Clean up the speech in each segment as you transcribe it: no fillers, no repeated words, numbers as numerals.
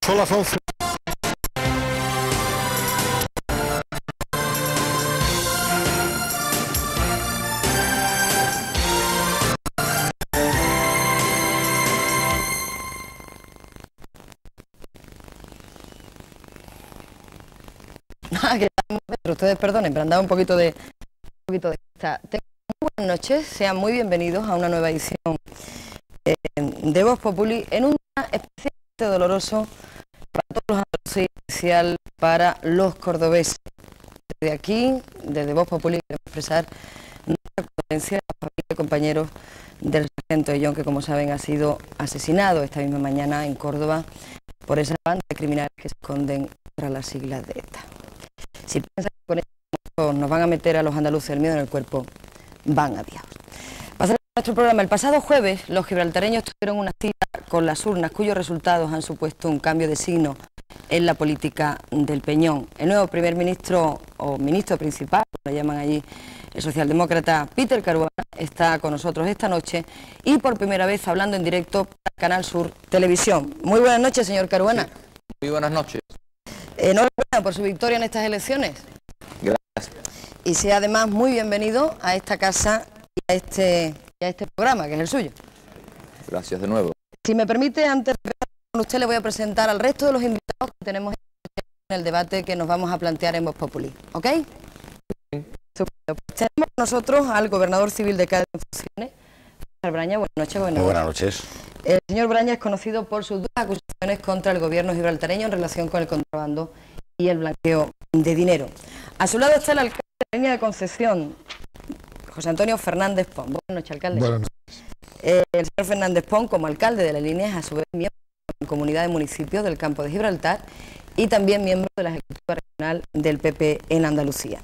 Son las 11. Ustedes perdonen, pero han dado un poquito de... Muy buenas noches, sean muy bienvenidos a una nueva edición de Voz Populi en un día especialmente doloroso para todos los andaluces y especial para los cordobeses. Desde aquí, desde Voz Populi, queremos expresar nuestra condolencia a la familia y compañeros del sargento Ellón, que como saben ha sido asesinado esta misma mañana en Córdoba por esa banda de criminales que se esconden tras las siglas de ETA. Si piensan que con esto nos van a meter a los andaluces el miedo en el cuerpo, van a Dios. Pasando a nuestro programa, el pasado jueves los gibraltareños tuvieron una cita con las urnas cuyos resultados han supuesto un cambio de signo en la política del Peñón. El nuevo primer ministro o ministro principal, como lo llaman allí, el socialdemócrata Peter Caruana, está con nosotros esta noche y por primera vez hablando en directo para Canal Sur Televisión. Muy buenas noches, señor Caruana. Sí, muy buenas noches. Enhorabuena por su victoria en estas elecciones. Gracias. Y sea además muy bienvenido a esta casa y a este programa, que es el suyo. Gracias de nuevo. Si me permite, antes de empezar con usted, le voy a presentar al resto de los invitados que tenemos en el debate que nos vamos a plantear en Voz Populi. ¿Ok? Sí. Pues tenemos con nosotros al gobernador civil de Cádiz en funciones, César Braña. Buenas noches. Muy buenas noches. El señor Braña es conocido por sus duras acusaciones contra el gobierno gibraltareño en relación con el contrabando y el blanqueo de dinero. A su lado está el alcalde de la línea de Concepción, José Antonio Fernández Pon. Buenas noches, alcalde. Buenas noches. El señor Fernández Pon, como alcalde de la línea, es a su vez miembro de la Comunidad de Municipios del Campo de Gibraltar y también miembro de la Ejecutiva Regional del PP en Andalucía.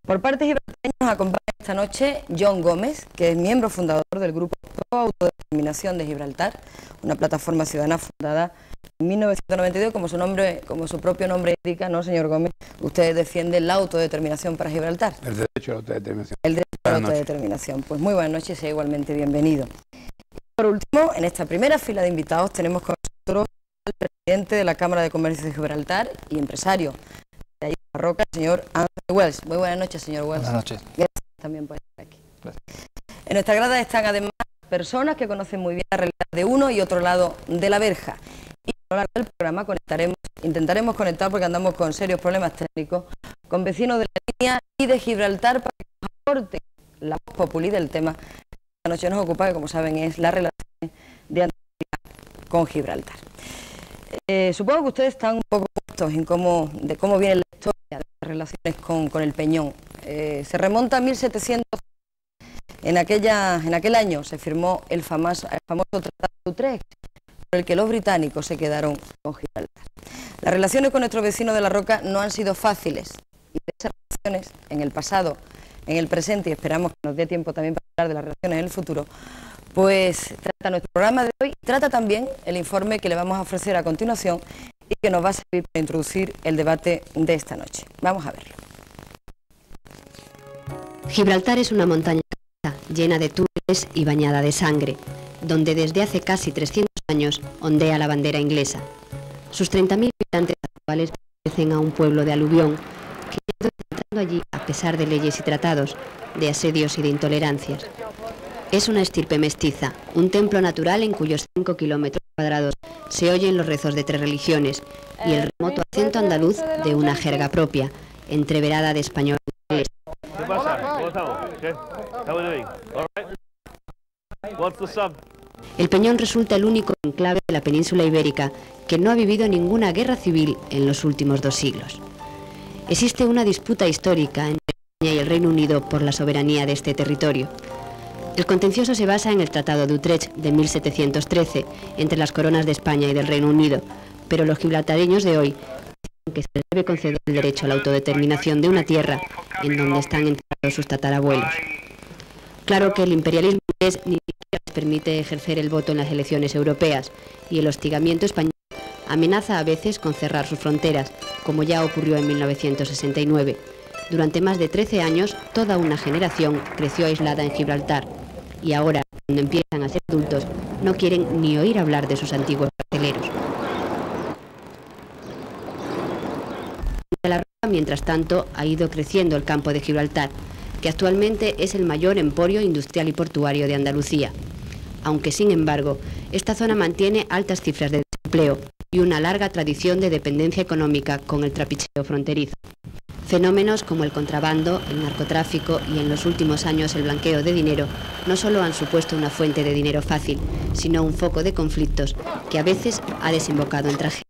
Por parte gibraltareña nos acompaña esta noche John Gómez, que es miembro fundador del Grupo Pro Autodeterminación de Gibraltar, una plataforma ciudadana fundada en 1992, como su propio nombre indica, ¿no, señor Gómez? Usted defiende la autodeterminación para Gibraltar. El derecho a la autodeterminación. El derecho a la autodeterminación. Pues muy buenas noches y igualmente bienvenido. Y por último, en esta primera fila de invitados tenemos con nosotros al presidente de la Cámara de Comercio de Gibraltar y empresario de allí en la Roca, el señor Anthony Wells. Muy buenas noches, señor Wells. Buenas noches. Gracias también por estar aquí. Gracias. En nuestra grada están además personas que conocen muy bien la realidad de uno y otro lado de la verja. Y a lo largo del programa intentaremos conectar, porque andamos con serios problemas técnicos, con vecinos de la línea y de Gibraltar para que nos aporten la voz populi del tema que esta noche nos ocupa, que como saben es la relación de Andalucía con Gibraltar. Supongo que ustedes están un poco puestos en cómo viene la historia de las relaciones con el Peñón. Se remonta a 1700. En aquel año se firmó el famoso Tratado de Utrecht, por el que los británicos se quedaron con Gibraltar. Las relaciones con nuestros vecinos de la Roca no han sido fáciles, y de esas relaciones en el pasado, en el presente, y esperamos que nos dé tiempo también para hablar de las relaciones en el futuro, pues trata nuestro programa de hoy, trata también el informe que le vamos a ofrecer a continuación y que nos va a servir para introducir el debate de esta noche. Vamos a verlo. Gibraltar es una montaña llena de túneles y bañada de sangre, donde desde hace casi 300 años ondea la bandera inglesa. Sus 30.000 habitantes actuales pertenecen a un pueblo de aluvión que ha ido entrando allí a pesar de leyes y tratados, de asedios y de intolerancias. Es una estirpe mestiza, un templo natural en cuyos 5 kilómetros cuadrados se oyen los rezos de 3 religiones y el remoto acento andaluz de una jerga propia, entreverada de español y inglés. ¿Qué pasa? ¿Cómo estamos? ¿Qué? How are you doing? All right. What's the sub? El Peñón resulta el único enclave de la península ibérica que no ha vivido ninguna guerra civil en los últimos 2 siglos. Existe una disputa histórica entre España y el Reino Unido por la soberanía de este territorio. El contencioso se basa en el Tratado de Utrecht de 1713 entre las coronas de España y del Reino Unido, pero los gibraltareños de hoy dicen que se les debe conceder el derecho a la autodeterminación de una tierra en donde están enterrados sus tatarabuelos. Claro que el imperialismo inglés ni siquiera les permite ejercer el voto en las elecciones europeas y el hostigamiento español amenaza a veces con cerrar sus fronteras, como ya ocurrió en 1969. Durante más de 13 años, toda una generación creció aislada en Gibraltar y ahora, cuando empiezan a ser adultos, no quieren ni oír hablar de sus antiguos carceleros. mientras tanto, ha ido creciendo el campo de Gibraltar, que actualmente es el mayor emporio industrial y portuario de Andalucía. Aunque, sin embargo, esta zona mantiene altas cifras de desempleo y una larga tradición de dependencia económica con el trapicheo fronterizo. Fenómenos como el contrabando, el narcotráfico y en los últimos años el blanqueo de dinero no solo han supuesto una fuente de dinero fácil, sino un foco de conflictos que a veces ha desembocado en tragedias.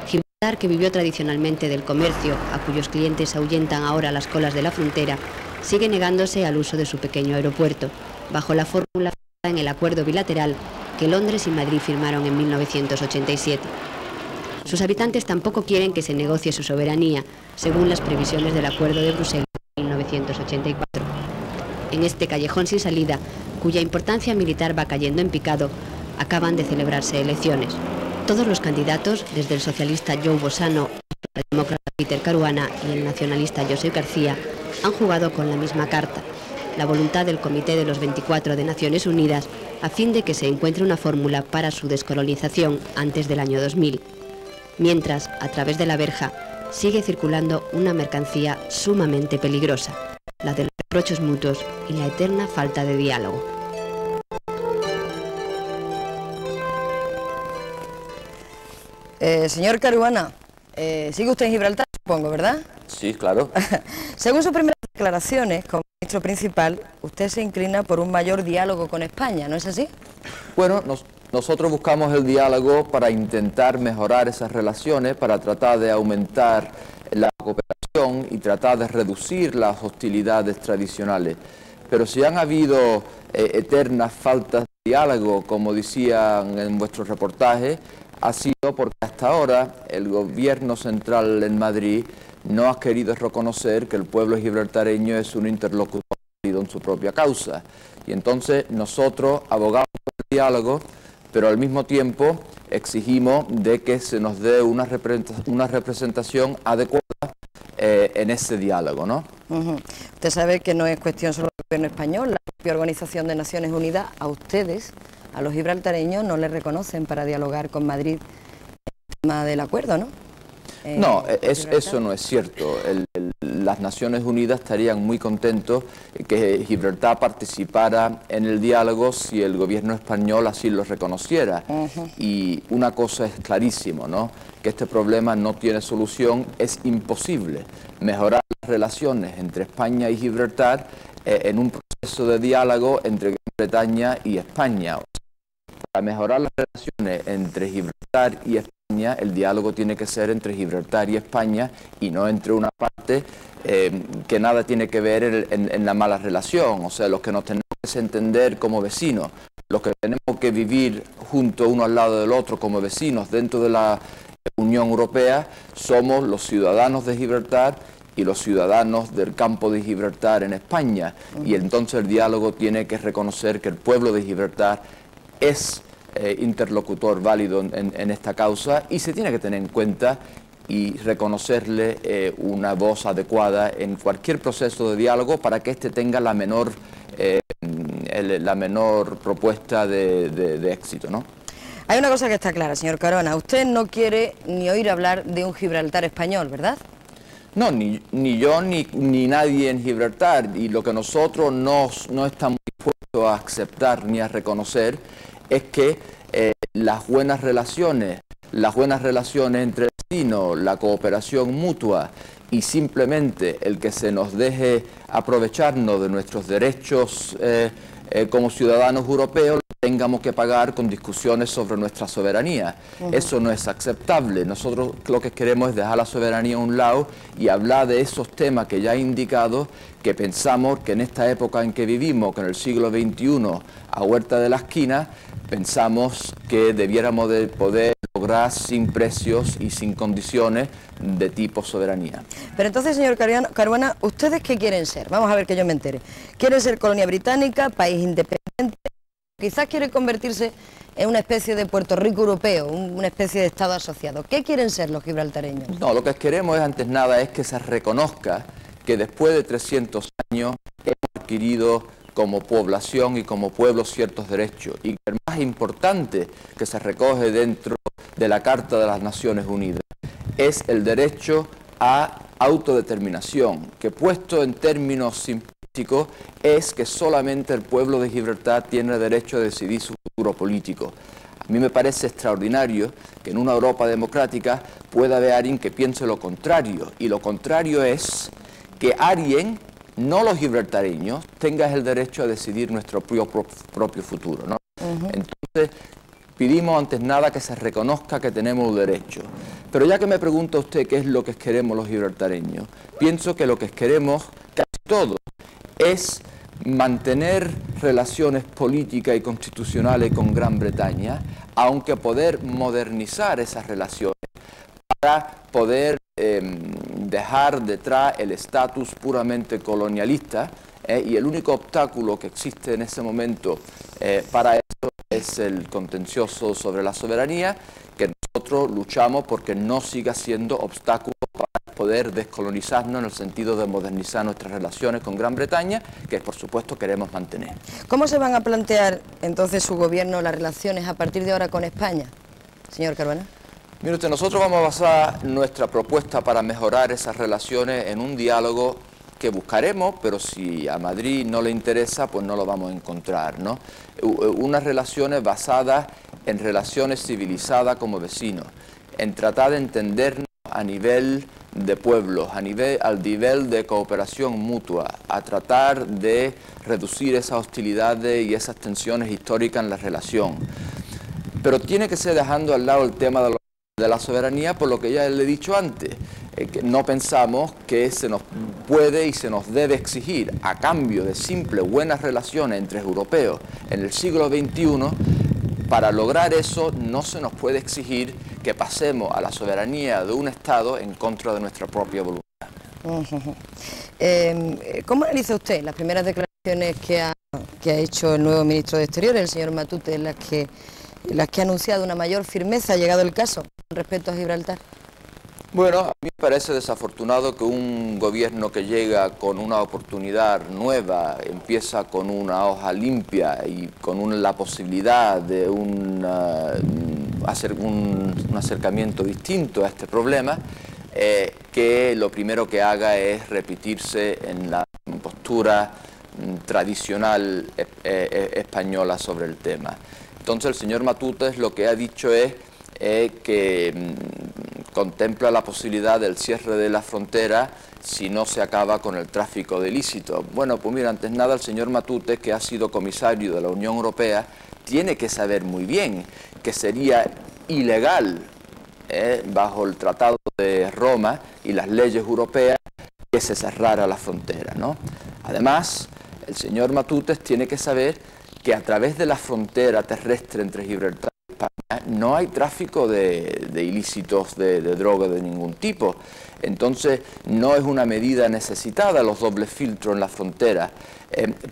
Gibraltar, que vivió tradicionalmente del comercio, a cuyos clientes ahuyentan ahora las colas de la frontera, sigue negándose al uso de su pequeño aeropuerto, bajo la fórmula en el acuerdo bilateral que Londres y Madrid firmaron en 1987. Sus habitantes tampoco quieren que se negocie su soberanía, según las previsiones del Acuerdo de Bruselas de 1984. En este callejón sin salida, cuya importancia militar va cayendo en picado, acaban de celebrarse elecciones. Todos los candidatos, desde el socialista Joe Bossano, el demócrata Peter Caruana y el nacionalista Josep García, han jugado con la misma carta, la voluntad del Comité de los 24 de Naciones Unidas, a fin de que se encuentre una fórmula para su descolonización antes del año 2000. Mientras, a través de la verja, sigue circulando una mercancía sumamente peligrosa, la de los reproches mutuos y la eterna falta de diálogo. Señor Caruana, sigue usted en Gibraltar, supongo, ¿verdad? Sí, claro. Según sus primeras declaraciones, como ministro principal, usted se inclina por un mayor diálogo con España, ¿no es así? Bueno, nosotros buscamos el diálogo para intentar mejorar esas relaciones, para tratar de aumentar la cooperación y tratar de reducir las hostilidades tradicionales. Pero si han habido eternas faltas de diálogo, como decían en vuestro reportaje, ha sido porque hasta ahora el gobierno central en Madrid no ha querido reconocer que el pueblo gibraltareño es un interlocutor en su propia causa. Y entonces nosotros abogamos por el diálogo, pero al mismo tiempo exigimos de que se nos dé una representación adecuada en ese diálogo, ¿no? Usted sabe que no es cuestión solo del gobierno español, la propia Organización de Naciones Unidas, a ustedes, a los gibraltareños, no les reconocen para dialogar con Madrid el tema del acuerdo, ¿no? No, eso no es cierto. Las Naciones Unidas estarían muy contentos que Gibraltar participara en el diálogo si el gobierno español así lo reconociera. Y una cosa es clarísimo, ¿no? Que este problema no tiene solución, es imposible mejorar las relaciones entre España y Gibraltar en un proceso de diálogo entre Gran Bretaña y España. Para mejorar las relaciones entre Gibraltar y España, el diálogo tiene que ser entre Gibraltar y España y no entre una parte que nada tiene que ver en la mala relación. O sea, los que nos tenemos que entender como vecinos, los que tenemos que vivir juntos uno al lado del otro como vecinos dentro de la Unión Europea, somos los ciudadanos de Gibraltar y los ciudadanos del campo de Gibraltar en España. Y entonces el diálogo tiene que reconocer que el pueblo de Gibraltar es interlocutor válido en esta causa y se tiene que tener en cuenta y reconocerle una voz adecuada en cualquier proceso de diálogo para que éste tenga la menor propuesta de éxito, ¿no? Hay una cosa que está clara, señor Caruana, usted no quiere ni oír hablar de un Gibraltar español, ¿verdad? No, ni yo ni nadie en Gibraltar, y lo que nosotros no estamos dispuestos a aceptar ni a reconocer es que las buenas relaciones entre vecinos, la cooperación mutua y simplemente el que se nos deje aprovecharnos de nuestros derechos como ciudadanos europeos, tengamos que pagar con discusiones sobre nuestra soberanía. Eso no es aceptable. Nosotros lo que queremos es dejar la soberanía a un lado y hablar de esos temas que ya he indicado, que pensamos que en esta época en que vivimos, que en el siglo XXI, a huerta de la esquina, pensamos que debiéramos de poder lograr sin precios y sin condiciones de tipo soberanía. Pero entonces, señor Caruana, ¿ustedes qué quieren ser? Vamos a ver que yo me entere. ¿Quieren ser colonia británica, país independiente? Quizás quiere convertirse en una especie de Puerto Rico europeo, una especie de Estado asociado. ¿Qué quieren ser los gibraltareños? No, lo que queremos antes nada es que se reconozca que después de 300 años hemos adquirido como población y como pueblo ciertos derechos, y que el más importante que se recoge dentro de la Carta de las Naciones Unidas es el derecho a autodeterminación, que puesto en términos simplísticos es que solamente el pueblo de Gibraltar tiene derecho a decidir su futuro político. A mí me parece extraordinario que en una Europa democrática pueda haber alguien que piense lo contrario, y lo contrario es que alguien, no los gibraltareños, tenga el derecho a decidir nuestro propio futuro, ¿no? Entonces, pedimos antes nada que se reconozca que tenemos un derecho. Pero ya que me pregunta usted qué es lo que queremos los gibraltareños, pienso que lo que queremos, casi todos, es mantener relaciones políticas y constitucionales con Gran Bretaña, aunque poder modernizar esas relaciones para poder dejar detrás el estatus puramente colonialista, y el único obstáculo que existe en ese momento para eso es el contencioso sobre la soberanía, que nosotros luchamos porque no siga siendo obstáculo para poder descolonizarnos en el sentido de modernizar nuestras relaciones con Gran Bretaña, que por supuesto queremos mantener. ¿Cómo se van a plantear entonces su gobierno las relaciones a partir de ahora con España, señor Caruana? Mire usted, nosotros vamos a basar nuestra propuesta para mejorar esas relaciones en un diálogo que buscaremos, pero si a Madrid no le interesa, pues no lo vamos a encontrar, ¿no? Unas relaciones basadas en relaciones civilizadas como vecinos, en tratar de entendernos a nivel de pueblos, al nivel de cooperación mutua, a tratar de reducir esas hostilidades y esas tensiones históricas en la relación. Pero tiene que ser dejando al lado el tema de la soberanía, por lo que ya le he dicho antes, que no pensamos que se nos puede y se nos debe exigir, a cambio de simples buenas relaciones entre europeos en el siglo XXI, para lograr eso no se nos puede exigir que pasemos a la soberanía de un Estado en contra de nuestra propia voluntad. ¿Cómo analiza usted las primeras declaraciones que ha hecho el nuevo ministro de Exteriores, el señor Matute, en las que ha anunciado una mayor firmeza, ha llegado el caso, con respecto a Gibraltar? Bueno, a mí me parece desafortunado que un gobierno que llega con una oportunidad nueva, empieza con una hoja limpia y con la posibilidad de hacer un acercamiento distinto a este problema, que lo primero que haga es repetirse en la postura tradicional española sobre el tema. Entonces el señor Matute lo que ha dicho es que contempla la posibilidad del cierre de la frontera si no se acaba con el tráfico de ilícitos. Bueno, pues mira, antes nada el señor Matute, que ha sido comisario de la Unión Europea, tiene que saber muy bien que sería ilegal, bajo el Tratado de Roma y las leyes europeas, que se cerrara la frontera, ¿no? Además, el señor Matute tiene que saber que a través de la frontera terrestre entre Gibraltar y España no hay tráfico de ilícitos de droga de ningún tipo. Entonces no es una medida necesitada los dobles filtros en la frontera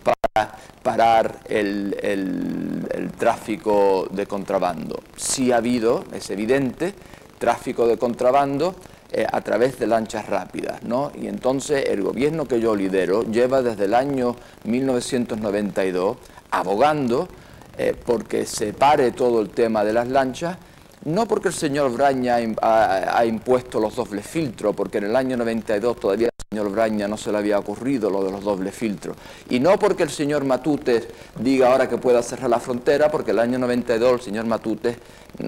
para parar el tráfico de contrabando. Sí ha habido, es evidente, tráfico de contrabando a través de lanchas rápidas, ¿no? Y entonces el gobierno que yo lidero lleva desde el año 1992 abogando porque se pare todo el tema de las lanchas, no porque el señor Braña ha impuesto los dobles filtros, porque en el año 92 todavía al señor Braña no se le había ocurrido lo de los dobles filtros, y no porque el señor Matute diga ahora que pueda cerrar la frontera, porque el año 92 el señor Matute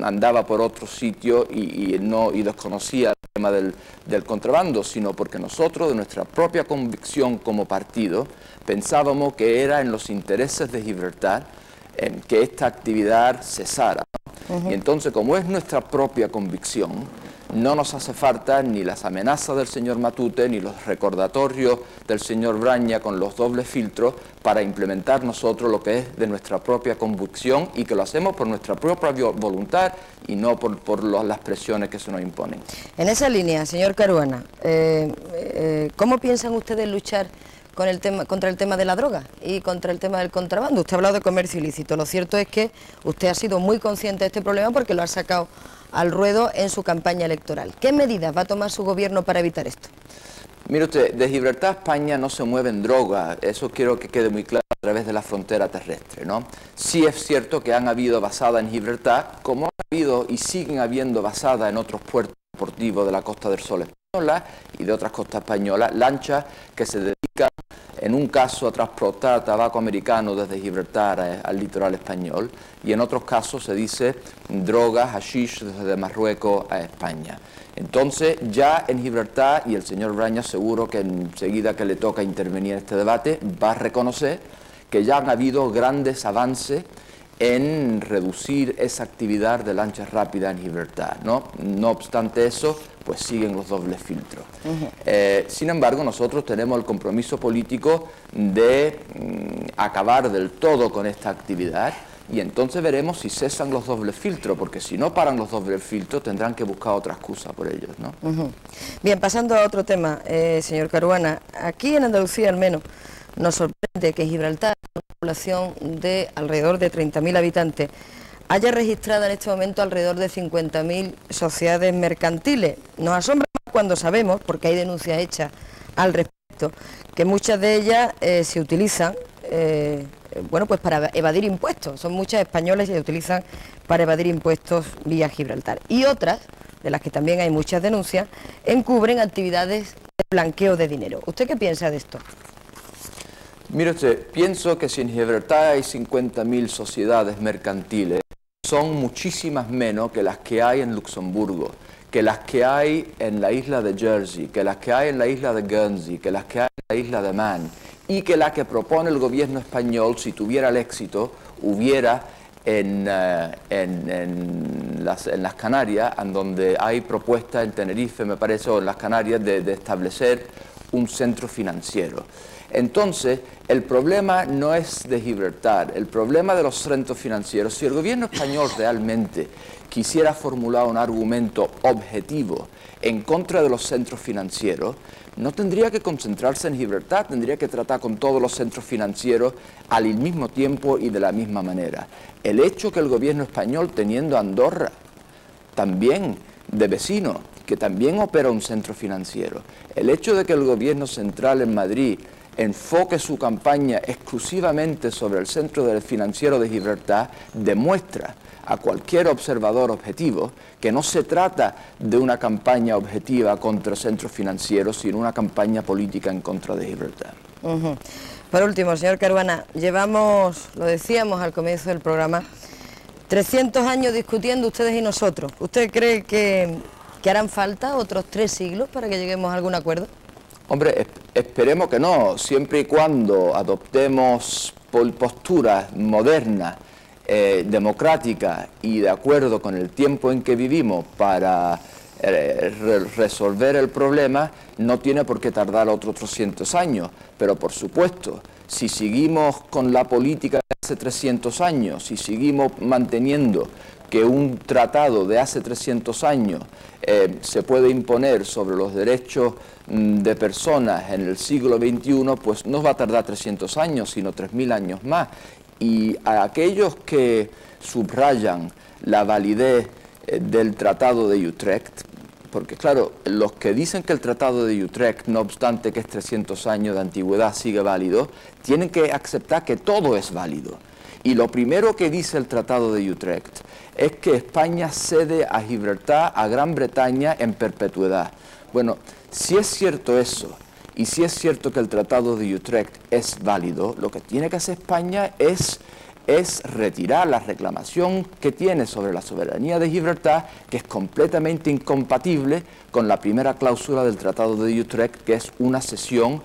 andaba por otro sitio y desconocía el tema del contrabando, sino porque nosotros, de nuestra propia convicción como partido, pensábamos que era en los intereses de Gibraltar que esta actividad cesara. Y entonces, como es nuestra propia convicción, no nos hace falta ni las amenazas del señor Matute, ni los recordatorios del señor Braña con los dobles filtros para implementar nosotros lo que es de nuestra propia convicción, y que lo hacemos por nuestra propia voluntad y no por las presiones que se nos imponen. En esa línea, señor Caruana, ¿cómo piensan ustedes luchar contra el tema de la droga y contra el tema del contrabando? Usted ha hablado de comercio ilícito. Lo cierto es que usted ha sido muy consciente de este problema porque lo ha sacado al ruedo en su campaña electoral. ¿Qué medidas va a tomar su gobierno para evitar esto? Mire usted, de Gibraltar a España no se mueven drogas, eso quiero que quede muy claro, a través de la frontera terrestre, ¿no? Sí es cierto que han habido basadas en Gibraltar, como han habido y siguen habiendo basadas en otros puertos transportivo de la Costa del Sol española y de otras costas españolas, lanchas que se dedican en un caso a transportar tabaco americano desde Gibraltar al litoral español y en otros casos se dice drogas, hashish desde Marruecos a España. Entonces ya en Gibraltar, y el señor Brañas seguro que enseguida que le toca intervenir en este debate va a reconocer que ya han habido grandes avances en reducir esa actividad de lanchas rápidas en Gibraltar, ¿no? No obstante eso, pues siguen los dobles filtros. Sin embargo, nosotros tenemos el compromiso político de acabar del todo con esta actividad y entonces veremos si cesan los dobles filtros, porque si no paran los dobles filtros tendrán que buscar otra excusa por ellos, ¿no? Bien, pasando a otro tema, señor Caruana, aquí en Andalucía al menos nos sorprende que Gibraltar, con una población de alrededor de 30.000 habitantes, haya registrado en este momento alrededor de 50.000 sociedades mercantiles. Nos asombra más cuando sabemos, porque hay denuncias hechas al respecto, que muchas de ellas se utilizan bueno, pues para evadir impuestos. Son muchas españolas y se utilizan para evadir impuestos vía Gibraltar. Y otras, de las que también hay muchas denuncias, encubren actividades de blanqueo de dinero. ¿Usted qué piensa de esto? Mire usted, pienso que si en Gibraltar hay 50.000 sociedades mercantiles, son muchísimas menos que las que hay en Luxemburgo, que las que hay en la isla de Jersey, que las que hay en la isla de Guernsey, que las que hay en la isla de Man, y que la que propone el gobierno español, si tuviera el éxito, hubiera en las Canarias, en donde hay propuesta en Tenerife, me parece, o en las Canarias, de establecer un centro financiero. Entonces, el problema no es de Gibraltar, el problema de los centros financieros. Si el gobierno español realmente quisiera formular un argumento objetivo en contra de los centros financieros, no tendría que concentrarse en Gibraltar, tendría que tratar con todos los centros financieros al mismo tiempo y de la misma manera. El hecho que el gobierno español, teniendo Andorra también de vecino, que también opera un centro financiero, el hecho de que el gobierno central en Madrid enfoque su campaña exclusivamente sobre el centro financiero de Gibraltar, demuestra a cualquier observador objetivo que no se trata de una campaña objetiva contra centros financieros, sino una campaña política en contra de Gibraltar. Por último, señor Caruana, llevamos, lo decíamos al comienzo del programa, 300 años discutiendo ustedes y nosotros. ¿Usted cree que harán falta otros 3 siglos para que lleguemos a algún acuerdo? Hombre, esperemos que no, siempre y cuando adoptemos posturas modernas, democráticas y de acuerdo con el tiempo en que vivimos para resolver el problema, no tiene por qué tardar otros 300 años. Pero por supuesto, si seguimos con la política de hace 300 años, si seguimos manteniendo que un tratado de hace 300 años se puede imponer sobre los derechos de personas en el siglo XXI, pues no va a tardar 300 años, sino 3.000 años más. Y a aquellos que subrayan la validez del Tratado de Utrecht, porque claro, los que dicen que el Tratado de Utrecht, no obstante que es 300 años de antigüedad, sigue válido, tienen que aceptar que todo es válido. Y lo primero que dice el Tratado de Utrecht es que España cede a Gibraltar a Gran Bretaña en perpetuidad. Bueno, si es cierto eso, y si es cierto que el Tratado de Utrecht es válido, lo que tiene que hacer España es retirar la reclamación que tiene sobre la soberanía de Gibraltar, que es completamente incompatible con la primera cláusula del Tratado de Utrecht, que es una cesión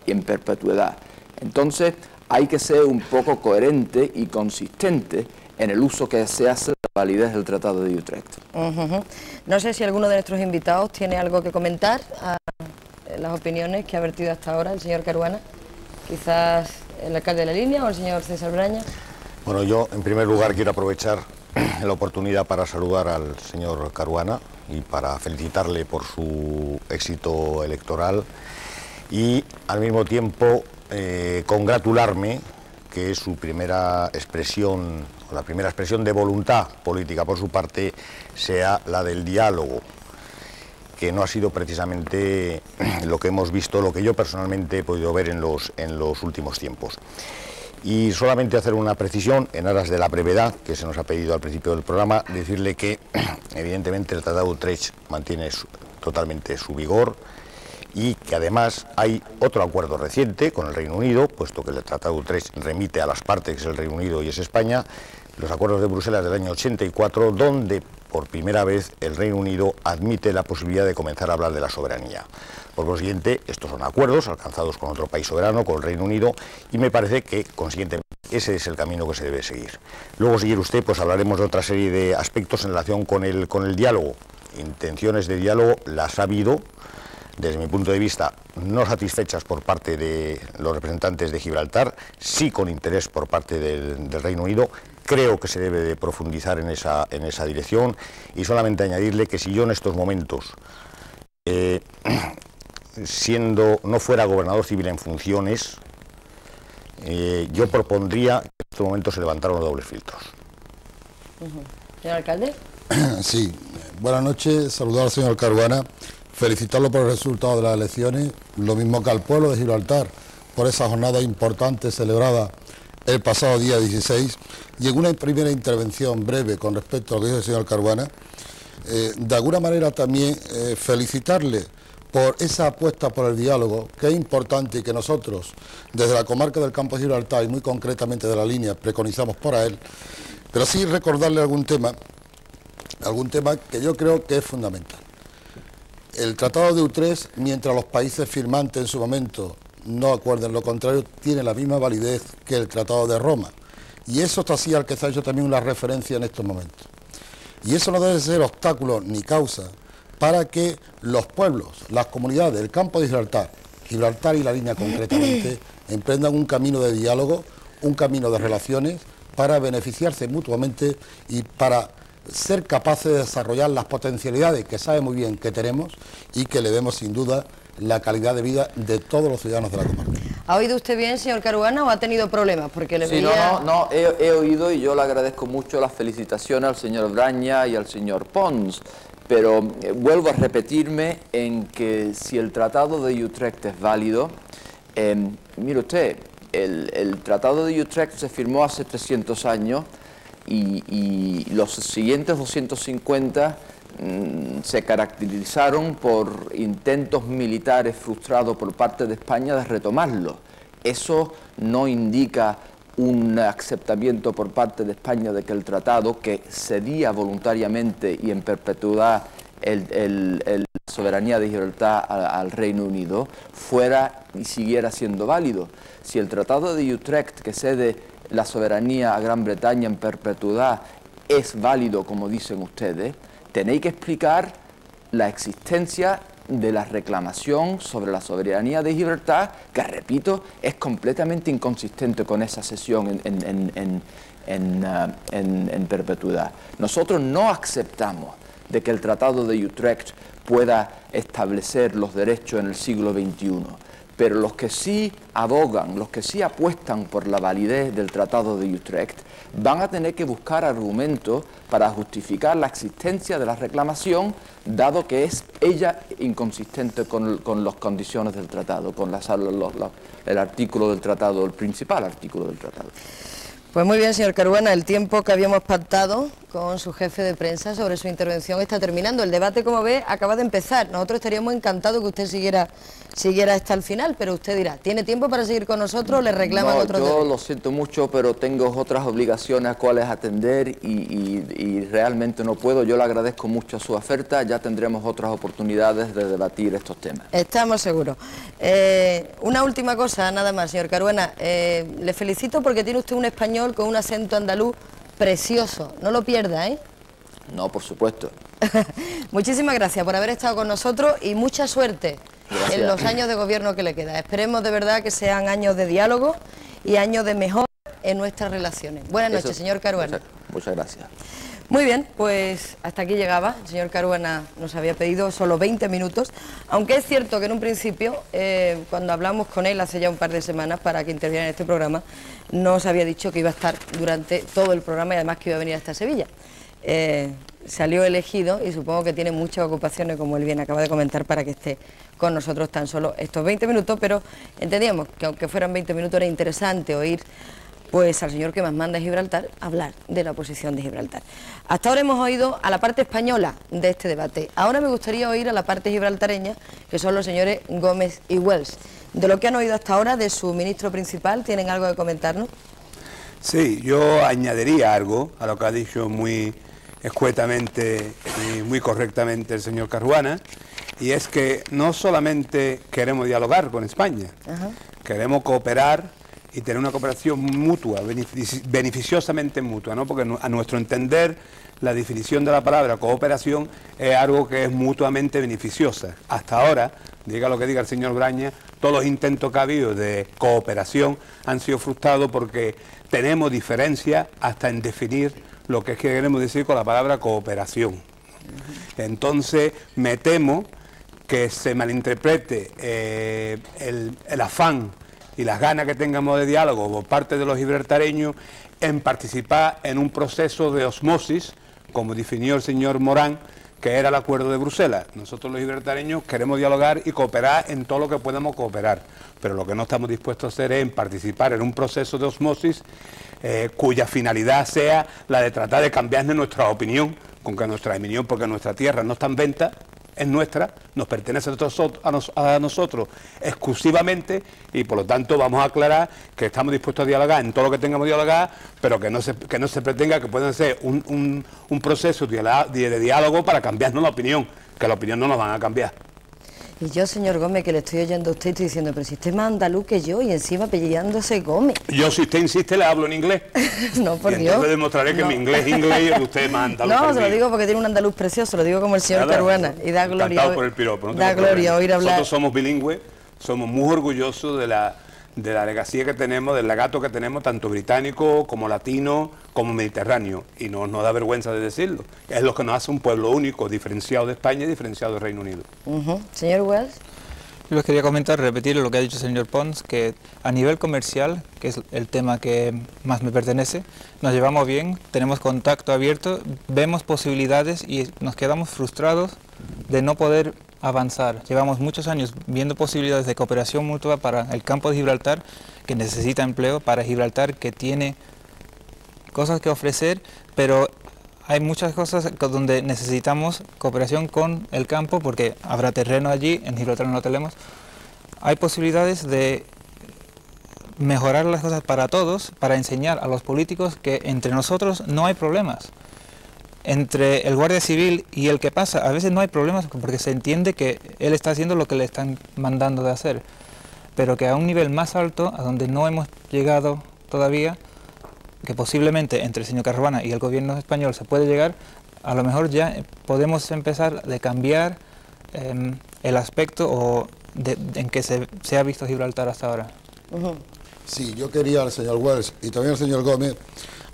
en perpetuidad. Entonces, hay que ser un poco coherente y consistente en el uso que se hace de la validez del Tratado de Utrecht. No sé si alguno de nuestros invitados tiene algo que comentar a las opiniones que ha vertido hasta ahora el señor Caruana. Quizás el alcalde de la línea o el señor César Brañas. Bueno, yo en primer lugar quiero aprovechar la oportunidad para saludar al señor Caruana y para felicitarle por su éxito electoral y al mismo tiempo congratularme que su primera expresión, o la primera expresión de voluntad política por su parte, sea la del diálogo, que no ha sido precisamente lo que hemos visto, lo que yo personalmente he podido ver en los últimos tiempos. Y solamente hacer una precisión en aras de la brevedad que se nos ha pedido al principio del programa, decirle que evidentemente el Tratado de Utrecht mantiene totalmente su vigor y que además hay otro acuerdo reciente con el Reino Unido, puesto que el Tratado de Utrecht remite a las partes, que es el Reino Unido y es España, los acuerdos de Bruselas del año 84, donde por primera vez el Reino Unido admite la posibilidad de comenzar a hablar de la soberanía. Por consiguiente, estos son acuerdos alcanzados con otro país soberano, con el Reino Unido, y me parece que, consiguientemente, ese es el camino que se debe seguir. Luego, si quiere usted, pues hablaremos de otra serie de aspectos en relación con el diálogo. Intenciones de diálogo las ha habido, desde mi punto de vista, no satisfechas por parte de los representantes de Gibraltar, sí con interés por parte del Reino Unido. Creo que se debe de profundizar en esa dirección, y solamente añadirle que si yo en estos momentos, no fuera gobernador civil en funciones, yo propondría que en estos momentos se levantaran los dobles filtros. Señor alcalde. Sí, buenas noches, saludar al señor Caruana, felicitarlo por el resultado de las elecciones, lo mismo que al pueblo de Gibraltar por esa jornada importante celebrada el pasado día 16, y en una primera intervención breve con respecto a lo que dice el señor Caruana, de alguna manera también felicitarle por esa apuesta por el diálogo, que es importante y que nosotros, desde la comarca del Campo de Gibraltar y muy concretamente de la línea, preconizamos para él, pero sí recordarle algún tema que yo creo que es fundamental. El Tratado de Utrecht, mientras los países firmantes en su momento no acuerden lo contrario, tiene la misma validez que el Tratado de Roma. Y eso está así, al que se ha hecho también una referencia en estos momentos. Y eso no debe ser obstáculo ni causa para que los pueblos, las comunidades del Campo de Gibraltar y la línea concretamente, emprendan un camino de diálogo, un camino de relaciones para beneficiarse mutuamente y para ser capaces de desarrollar las potencialidades que sabe muy bien que tenemos y que le demos sin duda la calidad de vida de todos los ciudadanos de la comarca. ¿Ha oído usted bien, señor Caruana, o ha tenido problemas? Porque le veía... No, he oído, y yo le agradezco mucho las felicitaciones al señor Braña y al señor Pons, pero vuelvo a repetirme en que si el Tratado de Utrecht es válido, mire usted, el Tratado de Utrecht se firmó hace 300 años y los siguientes 250 se caracterizaron por intentos militares frustrados por parte de España de retomarlo. Eso no indica un aceptamiento por parte de España de que el tratado, que cedía voluntariamente y en perpetuidad la soberanía de Gibraltar al Reino Unido, fuera y siguiera siendo válido. Si el Tratado de Utrecht, que cede la soberanía a Gran Bretaña en perpetuidad, es válido, como dicen ustedes, tenéis que explicar la existencia de la reclamación sobre la soberanía de Gibraltar, que, repito, es completamente inconsistente con esa cesión en perpetuidad. Nosotros no aceptamos de que el Tratado de Utrecht pueda establecer los derechos en el siglo XXI, pero los que sí abogan, los que sí apuestan por la validez del Tratado de Utrecht, van a tener que buscar argumentos para justificar la existencia de la reclamación, dado que es ella inconsistente con las condiciones del tratado, con el artículo del tratado, el principal artículo del tratado. Pues muy bien, señor Caruana, el tiempo que habíamos pactado con su jefe de prensa sobre su intervención está terminando. El debate, como ve, acaba de empezar. Nosotros estaríamos encantados que usted siguiera hasta el final, pero usted dirá, ¿tiene tiempo para seguir con nosotros o le reclaman otros derechos? Yo lo siento mucho, pero tengo otras obligaciones a cuales atender y realmente no puedo. Yo le agradezco mucho su oferta, ya tendremos otras oportunidades de debatir estos temas. Estamos seguros. Una última cosa, nada más, señor Caruana. Le felicito porque tiene usted un español con un acento andaluz precioso. No lo pierda, ¿eh? No, por supuesto. Muchísimas gracias por haber estado con nosotros y mucha suerte. Gracias. En los años de gobierno que le queda. Esperemos de verdad que sean años de diálogo y años de mejora en nuestras relaciones. Buenas noches, señor Caruana. Muchas gracias. Muy bien, pues hasta aquí llegaba. El señor Caruana nos había pedido solo 20 minutos, aunque es cierto que en un principio, cuando hablamos con él hace ya un par de semanas para que interviniera en este programa, nos había dicho que iba a estar durante todo el programa y además que iba a venir hasta Sevilla. Salió elegido y supongo que tiene muchas ocupaciones, como él bien acaba de comentar, para que esté con nosotros tan solo estos 20 minutos, pero entendíamos que aunque fueran 20 minutos era interesante oír pues al señor que más manda en Gibraltar hablar de la posición de Gibraltar. Hasta ahora hemos oído a la parte española de este debate. Ahora me gustaría oír a la parte gibraltareña, que son los señores Gómez y Wells. De lo que han oído hasta ahora de su ministro principal, ¿tienen algo que comentarnos? Sí, yo añadiría algo a lo que ha dicho muy escuetamente y muy correctamente el señor Caruana, y es que no solamente queremos dialogar con España, queremos cooperar y tener una cooperación mutua, beneficiosamente mutua, ¿no? Porque a nuestro entender la definición de la palabra cooperación es algo que es mutuamente beneficiosa. Hasta ahora, diga lo que diga el señor Braña, todos los intentos que ha habido de cooperación han sido frustrados porque tenemos diferencias hasta en definir lo que es que queremos decir con la palabra cooperación. Entonces, me temo que se malinterprete el afán y las ganas que tengamos de diálogo por parte de los gibraltareños en participar en un proceso de osmosis, como definió el señor Morán, que era el acuerdo de Bruselas. Nosotros los gibraltareños queremos dialogar y cooperar en todo lo que podamos cooperar, pero lo que no estamos dispuestos a hacer es en participar en un proceso de osmosis cuya finalidad sea la de tratar de cambiarnos nuestra opinión, con que nuestra opinión, porque nuestra tierra no está en venta, es nuestra, nos pertenece a nosotros exclusivamente, y por lo tanto vamos a aclarar que estamos dispuestos a dialogar en todo lo que tengamos que dialogar, pero que no se pretenga que pueda ser un proceso de diálogo para cambiarnos la opinión, que la opinión no nos van a cambiar. Y yo, señor Gómez, que le estoy oyendo a usted, estoy diciendo, pero si usted es más andaluz que yo y encima apellidándose Gómez. Yo, si usted insiste, le hablo en inglés. No, por y Dios. entonces demostraré que mi inglés es inglés y usted es más andaluz. No, se lo digo porque tiene un andaluz precioso, lo digo como el señor Caruana. Y da gloria. Encantado por el piropo, no da gloria oír hablar. Nosotros somos bilingües, somos muy orgullosos de la legacía que tenemos, del legato que tenemos, tanto británico como latino, como mediterráneo, y no nos da vergüenza de decirlo. Es lo que nos hace un pueblo único, diferenciado de España y diferenciado del Reino Unido. Señor Wells. Yo les quería comentar, repetir lo que ha dicho el señor Pons, que a nivel comercial, que es el tema que más me pertenece, nos llevamos bien, tenemos contacto abierto, vemos posibilidades y nos quedamos frustrados de no poder avanzar. Llevamos muchos años viendo posibilidades de cooperación mutua para el campo de Gibraltar, que necesita empleo, para Gibraltar, que tiene cosas que ofrecer, pero hay muchas cosas donde necesitamos cooperación con el campo, porque habrá terreno allí, en Gibraltar no lo tenemos. Hay posibilidades de mejorar las cosas para todos, para enseñar a los políticos que entre nosotros no hay problemas. Entre el guardia civil y el que pasa, a veces no hay problemas porque se entiende que él está haciendo lo que le están mandando de hacer, pero que a un nivel más alto, a donde no hemos llegado todavía, que posiblemente entre el señor Caruana y el gobierno español se puede llegar, a lo mejor ya podemos empezar a cambiar el aspecto en que se ha visto Gibraltar hasta ahora. Sí, yo quería al señor Wells y también al señor Gómez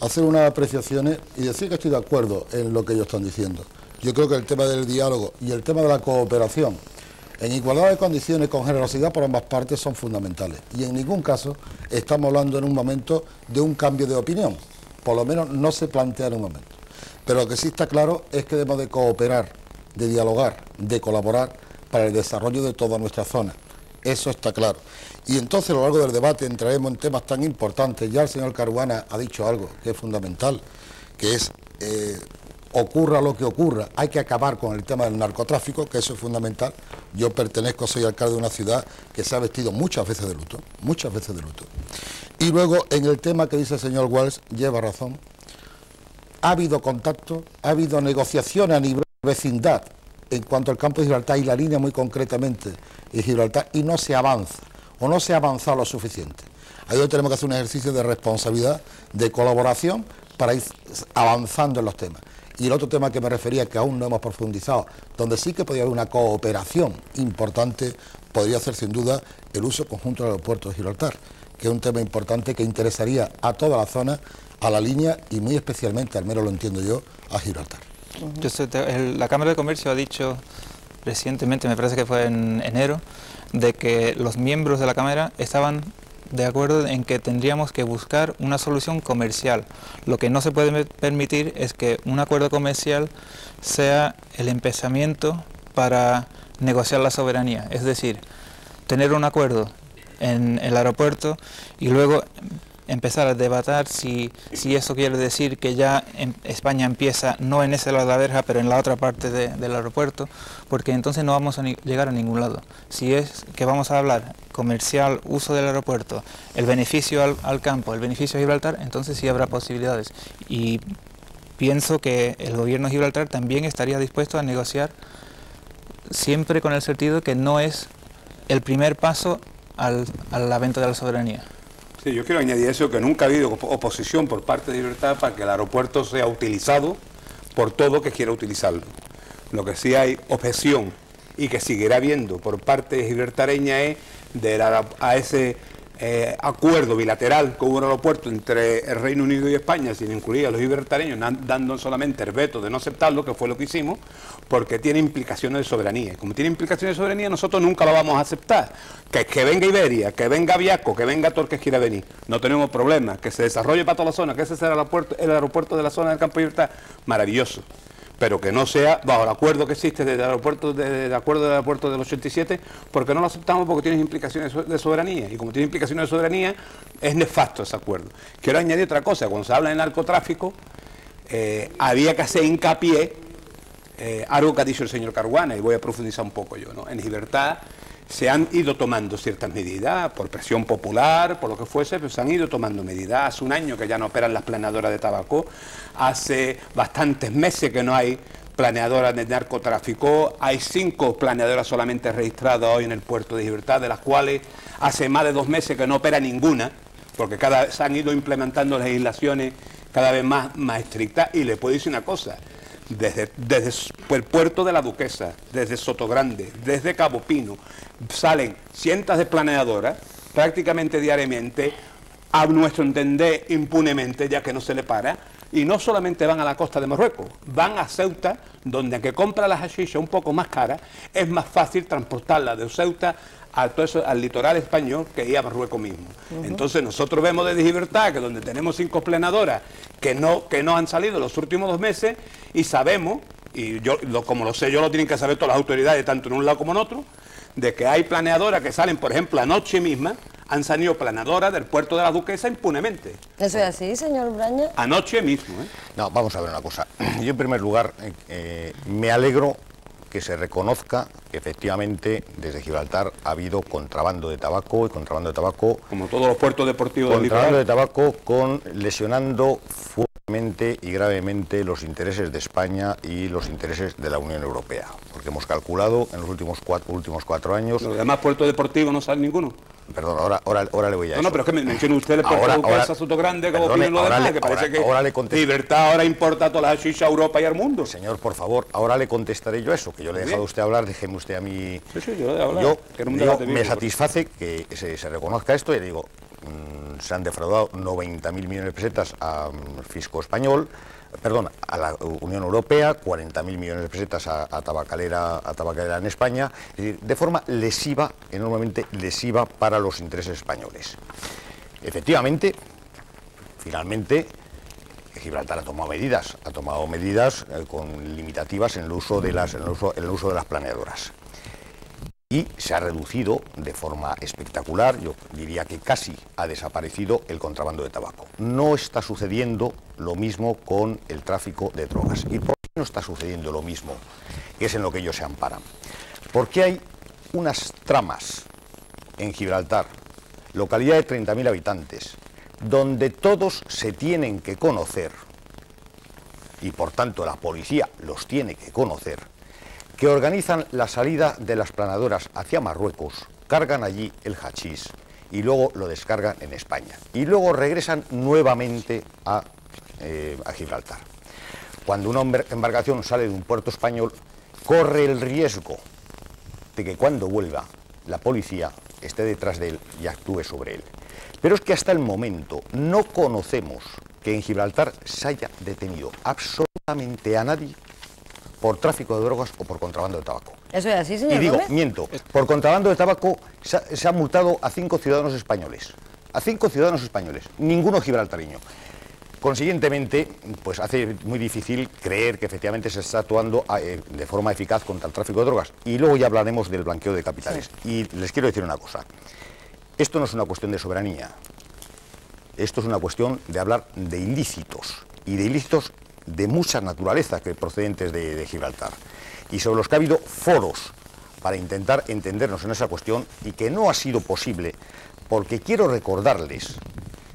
hacer unas apreciaciones y decir que estoy de acuerdo en lo que ellos están diciendo. Yo creo que el tema del diálogo y el tema de la cooperación en igualdad de condiciones, con generosidad por ambas partes, son fundamentales. Y en ningún caso estamos hablando en un momento de un cambio de opinión. Por lo menos no se plantea en un momento. Pero lo que sí está claro es que debemos de cooperar, de dialogar, de colaborar para el desarrollo de toda nuestra zona. Eso está claro. Y entonces a lo largo del debate entraremos en temas tan importantes. Ya el señor Caruana ha dicho algo que es fundamental, que es... ocurra lo que ocurra, hay que acabar con el tema del narcotráfico, que eso es fundamental. Yo soy alcalde de una ciudad que se ha vestido muchas veces de luto. Y luego, en el tema que dice el señor Wells, lleva razón, ha habido contacto, ha habido negociaciones a nivel de vecindad en cuanto al campo de Gibraltar y la línea muy concretamente de Gibraltar, y no se avanza, o no se ha avanzado lo suficiente. Ahí hoy tenemos que hacer un ejercicio de responsabilidad, de colaboración, para ir avanzando en los temas. Y el otro tema que me refería, que aún no hemos profundizado, donde sí que podría haber una cooperación importante, podría ser sin duda el uso conjunto del aeropuerto de Gibraltar, que es un tema importante que interesaría a toda la zona, a la línea y muy especialmente, al menos lo entiendo yo, a Gibraltar. La Cámara de Comercio ha dicho recientemente, me parece que fue en enero, de que los miembros de la Cámara estaban de acuerdo en que tendríamos que buscar una solución comercial. Lo que no se puede permitir es que un acuerdo comercial sea el empezamiento para negociar la soberanía. Es decir, tener un acuerdo en el aeropuerto y luego empezar a debatir si eso quiere decir que ya España empieza no en ese lado de la verja, pero en la otra parte del aeropuerto, porque entonces no vamos a llegar a ningún lado. Si es que vamos a hablar comercial, uso del aeropuerto, el beneficio al campo, el beneficio a Gibraltar, entonces sí habrá posibilidades. Y pienso que el gobierno de Gibraltar también estaría dispuesto a negociar, siempre con el sentido que no es el primer paso a la venta de la soberanía. Sí, yo quiero añadir eso, que nunca ha habido oposición por parte de Gibraltar para que el aeropuerto sea utilizado por todo que quiera utilizarlo. Lo que sí hay objeción y que seguirá habiendo por parte gibraltareña es a ese acuerdo bilateral que hubo en el aeropuerto entre el Reino Unido y España, sin incluir a los gibraltareños, dando solamente el veto de no aceptarlo, que fue lo que hicimos, porque tiene implicaciones de soberanía. Como tiene implicaciones de soberanía, nosotros nunca lo vamos a aceptar. Que venga Iberia, que venga Aviaco, que venga todo el que quiera venir, no tenemos problema. Que se desarrolle para toda la zona, que ese sea el aeropuerto de la zona del Campo de Gibraltar, maravilloso. Pero que no sea bajo el acuerdo que existe desde el acuerdo del aeropuerto del 87, porque no lo aceptamos porque tiene implicaciones de soberanía, y como tiene implicaciones de soberanía, es nefasto ese acuerdo. Quiero añadir otra cosa, cuando se habla de narcotráfico, había que hacer hincapié, algo que ha dicho el señor Caruana, y voy a profundizar un poco yo, ¿no? En Gibraltar se han ido tomando ciertas medidas, por presión popular, por lo que fuese, pero se han ido tomando medidas. Hace un año que ya no operan las planeadoras de tabaco, hace bastantes meses que no hay planeadoras de narcotráfico, hay 5 planeadoras solamente registradas hoy en el puerto de Gibraltar, de las cuales hace más de 2 meses que no opera ninguna, porque cada vez se han ido implementando legislaciones cada vez más estrictas, y le puedo decir una cosa. Desde el puerto de la Duquesa, desde Sotogrande, desde Cabo Pino, salen cientos de planeadoras prácticamente diariamente, a nuestro entender impunemente, ya que no se le para, y no solamente van a la costa de Marruecos, van a Ceuta, donde aunque compra la hashiша un poco más cara, es más fácil transportarla de Ceuta al litoral español que ir a Marruecos mismo. Entonces nosotros vemos desde Gibraltar, que donde tenemos 5 planeadoras que no han salido los últimos 2 meses, y sabemos, y como lo sé yo, lo tienen que saber todas las autoridades, tanto en un lado como en otro, de que hay planeadoras que salen, por ejemplo, anoche misma, han salido planeadoras del puerto de la Duquesa impunemente. ¿Eso es así, señor Braña? Anoche mismo, ¿eh? No, vamos a ver una cosa. Yo, en primer lugar, me alegro que se reconozca que efectivamente desde Gibraltar ha habido contrabando de tabaco, como todos los puertos deportivos del litoral, contrabando de tabaco lesionando fuertemente y gravemente los intereses de España y los intereses de la Unión Europea, porque hemos calculado en los últimos 4 años... Los demás puertos deportivos no salen ninguno. Perdón, ahora le voy a eso. No, pero es que me menciona usted el puerto de Duquesa, Sotogrande, como opinión lo demás, que parece que Gibraltar ahora importa toda la hashish a Europa y al mundo. Señor, por favor, ahora le contestaré yo eso, que yo le he dejado a usted hablar, déjeme usted a mí... Sí, yo he hablado. Yo me satisface que se reconozca esto, y le digo, se han defraudado 90.000 millones de pesetas al fisco español, perdón, a la Unión Europea, 40.000 millones de pesetas a tabacalera en España, es decir, de forma lesiva, enormemente lesiva para los intereses españoles. Efectivamente, finalmente, Gibraltar ha tomado medidas con limitativas en el uso de las planeadoras. Y se ha reducido de forma espectacular, yo diría que casi ha desaparecido el contrabando de tabaco. No está sucediendo lo mismo con el tráfico de drogas. ¿Y por qué no está sucediendo lo mismo? Que es en lo que ellos se amparan. Porque hay unas tramas en Gibraltar, localidad de 30.000 habitantes, donde todos se tienen que conocer, y por tanto la policía los tiene que conocer, que organizan la salida de las planeadoras hacia Marruecos, cargan allí el hachís y luego lo descargan en España. Y luego regresan nuevamente a Gibraltar. Cuando una embarcación sale de un puerto español, corre el riesgo de que cuando vuelva la policía esté detrás de él y actúe sobre él. Pero es que hasta el momento no conocemos que en Gibraltar se haya detenido absolutamente a nadie por tráfico de drogas o por contrabando de tabaco. ¿Eso es así, señor Y digo, Gómez? miento, por contrabando de tabaco se ha multado a 5 ciudadanos españoles. A 5 ciudadanos españoles, ninguno gibraltareño. Consiguientemente, pues hace muy difícil creer que efectivamente se está actuando de forma eficaz contra el tráfico de drogas. Y luego ya hablaremos del blanqueo de capitales. Sí. Y les quiero decir una cosa. Esto no es una cuestión de soberanía. esto es una cuestión de hablar de ilícitos, y de ilícitos de mucha naturaleza que procedentes de Gibraltar, y sobre los que ha habido foros para intentar entendernos en esa cuestión y que no ha sido posible, porque quiero recordarles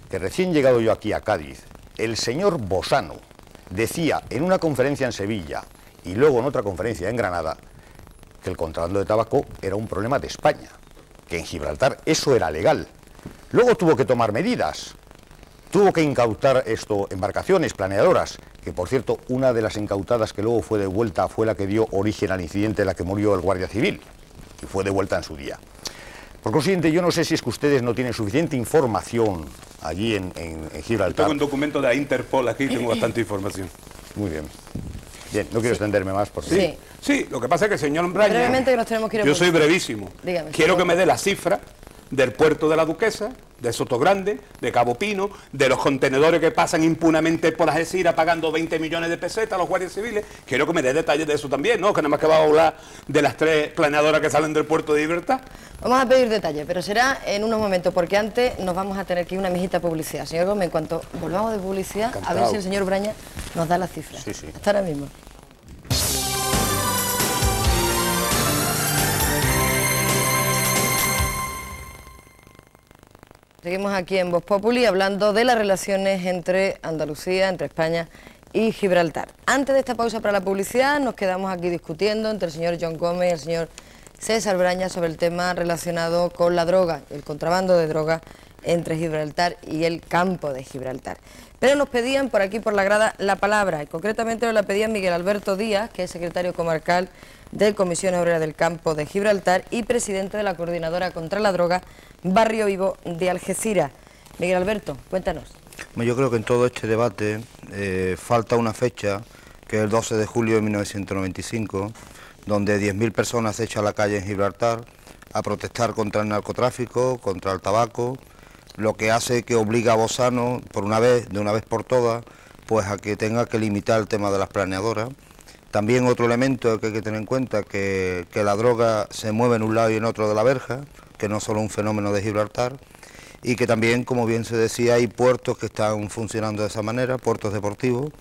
que recién llegado yo aquí a Cádiz, el señor Bosano decía en una conferencia en Sevilla y luego en otra conferencia en Granada que el contrabando de tabaco era un problema de España, que en Gibraltar eso era legal. Luego tuvo que tomar medidas, tuvo que incautar embarcaciones planeadoras, que por cierto, una de las incautadas que luego fue devuelta fue la que dio origen al incidente en la que murió el guardia civil, y fue devuelta en su día. Por consiguiente, yo no sé si es que ustedes no tienen suficiente información allí en Gibraltar. Yo tengo un documento de la Interpol aquí, tengo bastante información. Muy bien. Bien, no quiero extenderme más porque... Sí, lo que pasa es que el señor Braña... Brevemente que nos tenemos que ir a... Yo soy brevísimo. Dígame. Quiero que me dé la cifra del puerto de la Duquesa, de Sotogrande, de Cabo Pino, de los contenedores que pasan impunemente por Algeciras pagando 20 millones de pesetas a los guardias civiles. Quiero que me dé detalles de eso también, ¿no? Que nada más que va a hablar de las 3 planeadoras que salen del puerto de Gibraltar. Vamos a pedir detalles, pero será en unos momentos, porque antes nos vamos a tener que ir a una mijita publicidad. Señor Gómez, en cuanto volvamos de publicidad, Encantado. a ver si el señor Braña nos da la cifra. Sí, sí. Hasta ahora mismo. Seguimos aquí en Voz Populi hablando de las relaciones entre Andalucía, entre España y Gibraltar. Antes de esta pausa para la publicidad nos quedamos aquí discutiendo entre el señor John Gómez y el señor César Braña sobre el tema relacionado con la droga, el contrabando de droga entre Gibraltar y el campo de Gibraltar. Pero nos pedían por aquí por la grada la palabra, y concretamente nos la pedía Miguel Alberto Díaz, que es secretario comarcal de Comisiones Obreras del Campo de Gibraltar y presidente de la Coordinadora contra la Droga Barrio Vivo de Algeciras. Miguel Alberto, cuéntanos. Yo creo que en todo este debate falta una fecha, que es el 12 de julio de 1995, donde 10.000 personas se echan a la calle en Gibraltar a protestar contra el narcotráfico, contra el tabaco, lo que hace que obliga a Bosano, de una vez por todas, pues a que tenga que limitar el tema de las planeadoras. También otro elemento que hay que tener en cuenta, que la droga se mueve en un lado y en otro de la verja, que no es solo un fenómeno de Gibraltar, y que también, como bien se decía, hay puertos que están funcionando de esa manera, puertos deportivos,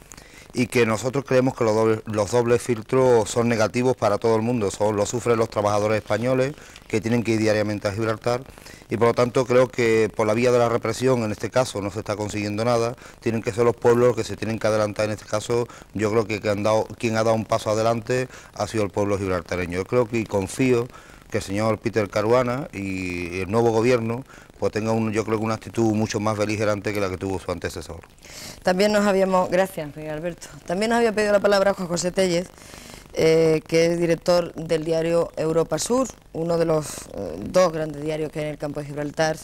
y que nosotros creemos que los dobles filtros son negativos para todo el mundo, lo sufren los trabajadores españoles que tienen que ir diariamente a Gibraltar, y por lo tanto creo que por la vía de la represión en este caso no se está consiguiendo nada, tienen que ser los pueblos los que se tienen que adelantar en este caso. Yo creo que quien ha dado un paso adelante ha sido el pueblo gibraltareño. Yo creo que y confío que el señor Peter Caruana y el nuevo gobierno pues tengan yo creo que una actitud mucho más beligerante que la que tuvo su antecesor. También gracias Miguel Alberto, también nos había pedido la palabra Juan José Tellez, que es director del diario Europa Sur, uno de los 2 grandes diarios que hay en el campo de Gibraltar.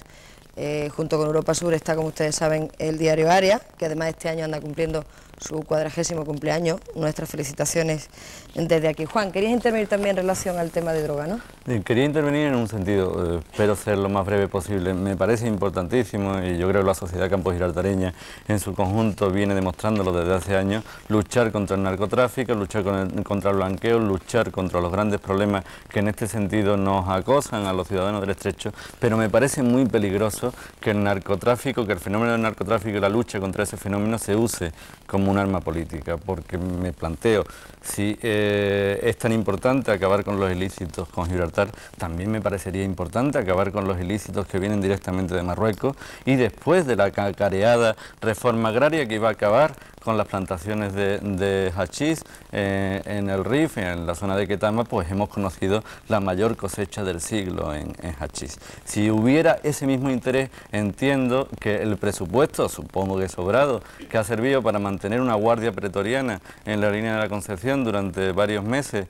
Junto con Europa Sur está, como ustedes saben, el diario Área, que además este año anda cumpliendo su 40º cumpleaños. Nuestras felicitaciones desde aquí. Juan, querías intervenir también en relación al tema de droga, ¿no? Quería intervenir en un sentido, espero ser lo más breve posible. Me parece importantísimo, y yo creo que la sociedad campo-gibraltareña en su conjunto viene demostrándolo desde hace años, luchar contra el narcotráfico, luchar contra el blanqueo, luchar contra los grandes problemas que en este sentido nos acosan a los ciudadanos del Estrecho, pero me parece muy peligroso que el narcotráfico, que el fenómeno del narcotráfico y la lucha contra ese fenómeno se use como un arma política, porque me planteo, si es tan importante acabar con los ilícitos con Gibraltar, también me parecería importante acabar con los ilícitos que vienen directamente de Marruecos, y después de la cacareada reforma agraria que iba a acabar con las plantaciones de hachís en el Rif, en la zona de Ketama, pues hemos conocido la mayor cosecha del siglo en hachís. Si hubiera ese mismo interés, entiendo que el presupuesto, supongo que sobrado, que ha servido para mantener una guardia pretoriana en la línea de la Concepción durante varios meses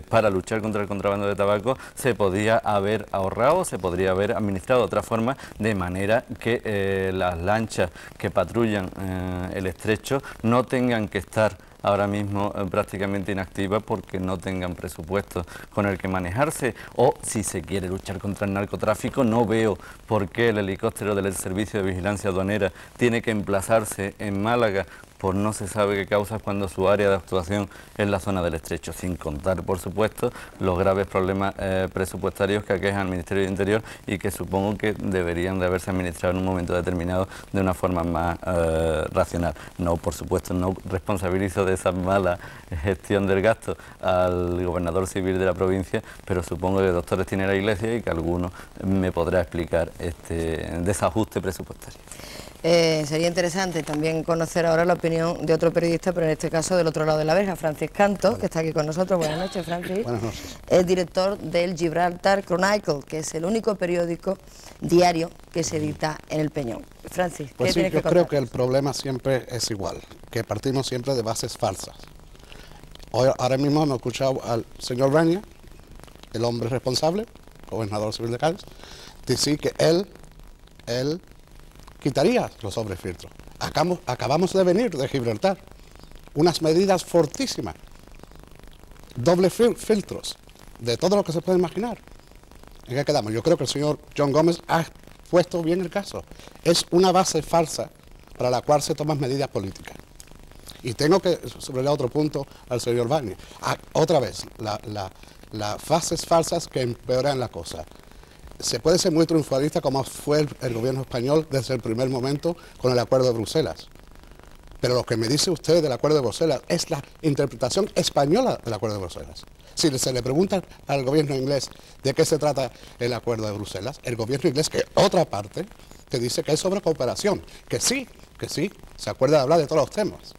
para luchar contra el contrabando de tabaco, se podría haber ahorrado, se podría haber administrado de otra forma, de manera que las lanchas que patrullan el Estrecho no tengan que estar ahora mismo prácticamente inactivas porque no tengan presupuesto con el que manejarse, o si se quiere luchar contra el narcotráfico, no veo por qué el helicóptero del Servicio de Vigilancia Aduanera tiene que emplazarse en Málaga por no se sabe qué causas cuando su área de actuación es la zona del Estrecho, sin contar, por supuesto, los graves problemas presupuestarios que aquejan al Ministerio de Interior y que supongo que deberían de haberse administrado en un momento determinado de una forma más racional. No, por supuesto, no responsabilizo de esa mala gestión del gasto al gobernador civil de la provincia, pero supongo que doctores tiene la Iglesia y que alguno me podrá explicar este desajuste presupuestario. Sería interesante también conocer ahora la opinión de otro periodista, pero en este caso del otro lado de la verja, Francis Cantos, que está aquí con nosotros. Buenas noches, Francis. Buenas noches. Es director del Gibraltar Chronicle, que es el único periódico diario que se edita en el Peñón. Francis, pues ¿qué sí, tienes que contar? Yo creo que el problema siempre es igual, que partimos siempre de bases falsas. Ahora mismo hemos escuchado al señor Braña, el hombre responsable, gobernador civil de Cádiz, decir que él quitaría los sobrefiltros. Acabamos de venir de Gibraltar, unas medidas fortísimas, doble filtros, de todo lo que se puede imaginar. ¿En qué quedamos? Yo creo que el señor John Gómez ha puesto bien el caso. Es una base falsa para la cual se toman medidas políticas. Y tengo que subrayar otro punto al señor Barney. Otra vez, las fases falsas que empeoran la cosa. Se puede ser muy triunfalista como fue el gobierno español desde el primer momento con el Acuerdo de Bruselas. Pero lo que me dice usted del Acuerdo de Bruselas es la interpretación española del Acuerdo de Bruselas. Si se le pregunta al gobierno inglés de qué se trata el Acuerdo de Bruselas, el gobierno inglés, que otra parte, te dice que es sobre cooperación, que sí, se acuerda de hablar de todos los temas,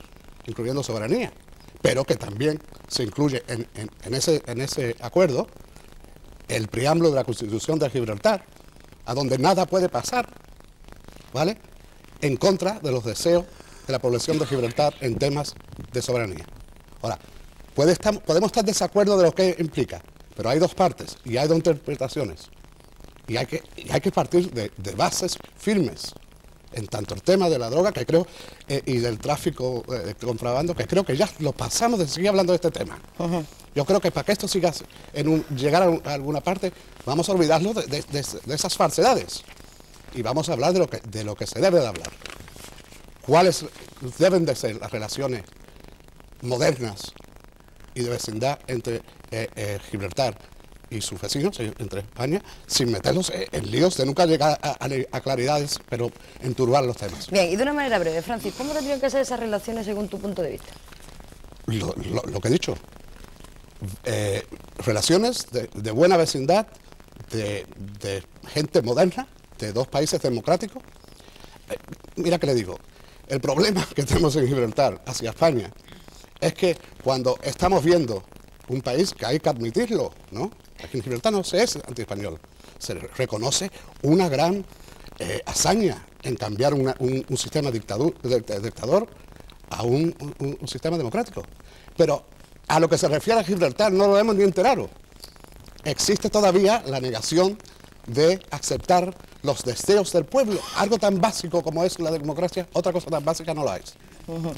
incluyendo soberanía, pero que también se incluye en ese acuerdo el preámbulo de la Constitución de Gibraltar, a donde nada puede pasar, ¿vale?, en contra de los deseos de la población de Gibraltar en temas de soberanía. Ahora, podemos estar de desacuerdo de lo que implica, pero hay dos partes y hay dos interpretaciones. Y hay que partir de bases firmes, en tanto el tema de la droga, que creo, y del tráfico de contrabando, que creo que ya lo pasamos de seguir hablando de este tema. Yo creo que para que esto siga llegar a alguna parte, vamos a olvidarnos de esas falsedades y vamos a hablar de lo que se debe de hablar. ¿Cuáles deben de ser las relaciones modernas y de vecindad entre Gibraltar y sus vecinos, entre España, sin meterlos en líos de nunca llegar a claridades, pero enturbar los temas? Bien, y de una manera breve, Francis, ¿cómo tendrían que ser esas relaciones según tu punto de vista? Lo que he dicho. Relaciones de buena vecindad, de gente moderna, de dos países democráticos. Mira que le digo, el problema que tenemos en Gibraltar hacia España es que cuando estamos viendo un país que hay que admitirlo, ¿no? Aquí en Gibraltar no se es antiespañol, se reconoce una gran hazaña en cambiar un sistema dictador a un sistema democrático. Pero a lo que se refiere a Gibraltar no lo hemos ni enterado. Existe todavía la negación de aceptar los deseos del pueblo. Algo tan básico como es la democracia, otra cosa tan básica no la es.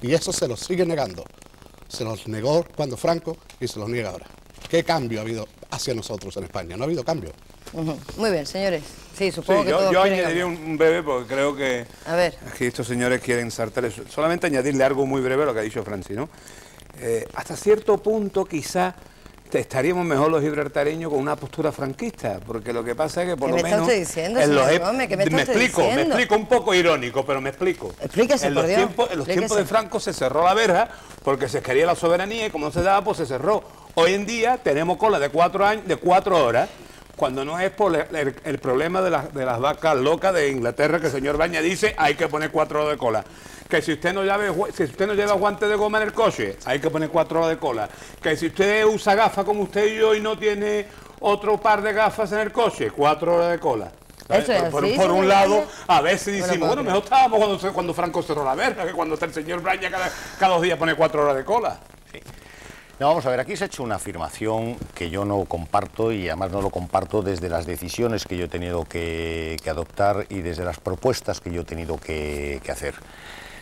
Y eso se lo sigue negando. Se los negó cuando Franco y se los niega ahora. ¿Qué cambio ha habido hacia nosotros en España? No ha habido cambio. Muy bien, señores. Sí, supongo que todos yo quieren añadiría un breve porque creo que aquí estos señores quieren saltar eso. Solamente añadirle algo muy breve a lo que ha dicho Francis, ¿no? Hasta cierto punto quizá estaríamos mejor los gibraltareños con una postura franquista, porque lo que pasa es que por lo menos me explico un poco irónico, pero me explico. Explíquese, en los tiempos de Franco se cerró la verja porque se quería la soberanía y como no se daba, pues se cerró. Hoy en día tenemos cola de 4 horas, cuando no es por el problema de las vacas locas de Inglaterra, que el señor Baña dice hay que poner 4 horas de cola. Que si usted no lleva guantes de goma en el coche, hay que poner 4 horas de cola. Que si usted usa gafas como usted y yo y no tiene otro par de gafas en el coche, 4 horas de cola. Eso es por un lado, a veces decimos, bueno, mejor estábamos cuando Franco cerró la verja, que cuando está el señor Braña cada 2 días pone 4 horas de cola. Sí. No, vamos a ver, aquí se ha hecho una afirmación que yo no comparto y además no lo comparto desde las decisiones que yo he tenido que adoptar y desde las propuestas que yo he tenido que hacer.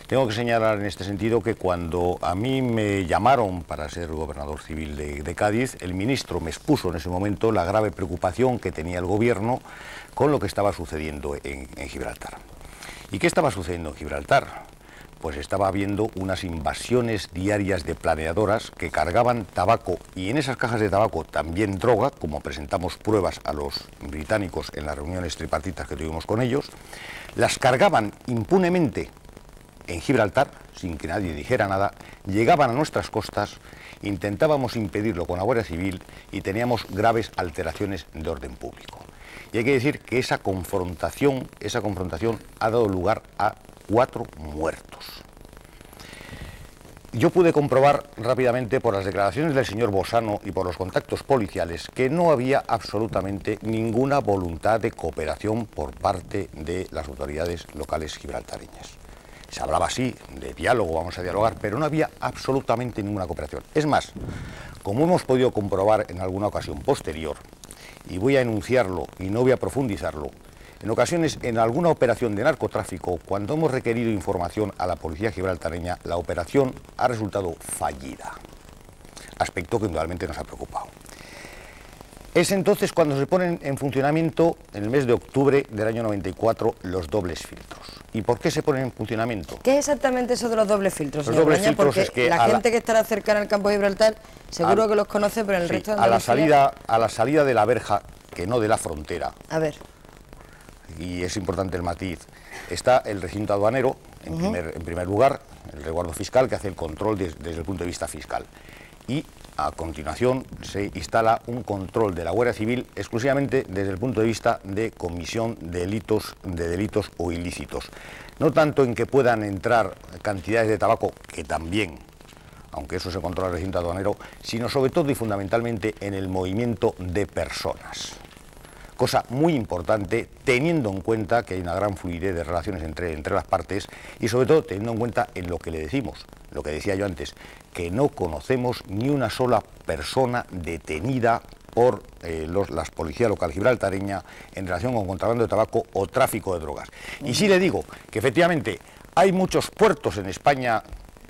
Tengo que señalar en este sentido que cuando a mí me llamaron para ser gobernador civil de Cádiz, el ministro me expuso en ese momento la grave preocupación que tenía el gobierno con lo que estaba sucediendo en Gibraltar. ¿Y qué estaba sucediendo en Gibraltar? pues estaba habiendo unas invasiones diarias de planeadoras que cargaban tabaco, y en esas cajas de tabaco también droga, como presentamos pruebas a los británicos en las reuniones tripartitas que tuvimos con ellos, las cargaban impunemente en Gibraltar, sin que nadie dijera nada, llegaban a nuestras costas, intentábamos impedirlo con la Guardia Civil y teníamos graves alteraciones de orden público. Y hay que decir que esa confrontación ha dado lugar a 4 muertos. Yo pude comprobar rápidamente por las declaraciones del señor Bosano y por los contactos policiales que no había absolutamente ninguna voluntad de cooperación por parte de las autoridades locales gibraltareñas. Se hablaba así de diálogo, vamos a dialogar, pero no había absolutamente ninguna cooperación. Es más, como hemos podido comprobar en alguna ocasión posterior, y voy a enunciarlo y no voy a profundizarlo, en ocasiones, en alguna operación de narcotráfico, cuando hemos requerido información a la policía gibraltareña, la operación ha resultado fallida, aspecto que indudablemente nos ha preocupado. Es entonces cuando se ponen en funcionamiento, en el mes de octubre del año 94, los dobles filtros. ¿Y por qué se ponen en funcionamiento? ¿Qué es exactamente eso de los dobles filtros, Los señor dobles Braña? filtros Porque es que la gente que estará cercana al campo de Gibraltar seguro que los conoce, pero en el resto de Andalucía... a la salida de la verja, que no de la frontera, A ver. y es importante el matiz, está el recinto aduanero, en primer lugar, el resguardo fiscal, que hace el control desde el punto de vista fiscal. Y a continuación se instala un control de la Guardia Civil exclusivamente desde el punto de vista de comisión de delitos o ilícitos. No tanto en que puedan entrar cantidades de tabaco, que también, aunque eso se controla el recinto aduanero, sino sobre todo y fundamentalmente en el movimiento de personas. Cosa muy importante, teniendo en cuenta que hay una gran fluidez de relaciones entre las partes y sobre todo teniendo en cuenta en lo que le decimos, lo que decía yo antes, que no conocemos ni una sola persona detenida por la policía local gibraltareña en relación con contrabando de tabaco o tráfico de drogas. Y sí le digo que efectivamente hay muchos puertos en España.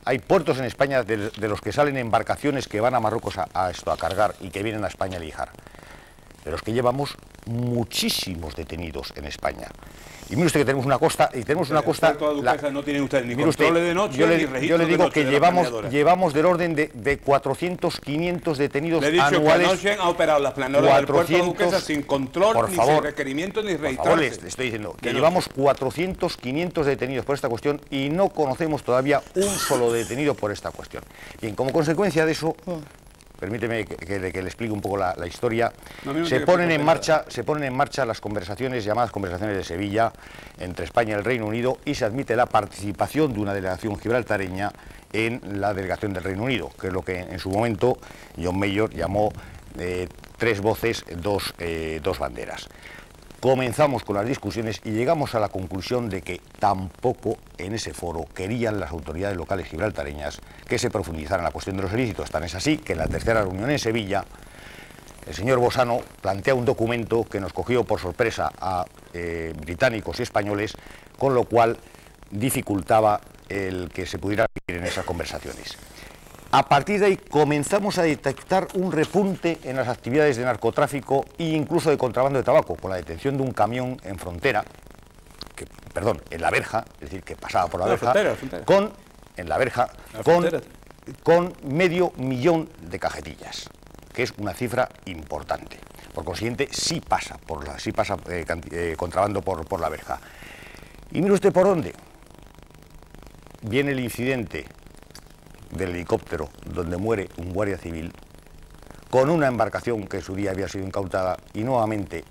Hay puertos en España de los que salen embarcaciones que van a Marruecos a cargar y que vienen a España a lijar. De los que llevamos muchísimos detenidos en España. Y mire usted que tenemos una costa, y tenemos una costa... No tienen ustedes ni controles de noche, ni registros. Yo le digo que llevamos del orden de 400, 500 detenidos anuales. Le he dicho que anoche han operado las planeadoras del puerto de Duquesa sin control, ni sin requerimiento, ni registrarse. Por favor, le estoy diciendo que llevamos 400, 500 detenidos por esta cuestión y no conocemos todavía un solo detenido por esta cuestión. Bien, como consecuencia de eso... Permíteme que le explique un poco la historia. Se ponen en marcha las conversaciones, llamadas conversaciones de Sevilla, entre España y el Reino Unido, y se admite la participación de una delegación gibraltareña en la delegación del Reino Unido, que es lo que en su momento John Major llamó 3 voces, 2 banderas. Comenzamos con las discusiones y llegamos a la conclusión de que tampoco en ese foro querían las autoridades locales gibraltareñas que se profundizara en la cuestión de los ilícitos. Tan es así que en la tercera reunión en Sevilla el señor Bosano plantea un documento que nos cogió por sorpresa a británicos y españoles, con lo cual dificultaba el que se pudiera vivir en esas conversaciones. A partir de ahí comenzamos a detectar un repunte en las actividades de narcotráfico e incluso de contrabando de tabaco, con la detención de un camión en frontera, en la verja, es decir, que pasaba por la verja, con 500.000 de cajetillas, que es una cifra importante. Por consiguiente, sí pasa contrabando por la verja. Y mire usted por dónde viene el incidente del helicóptero donde muere un guardia civil con una embarcación que en su día había sido incautada, y nuevamente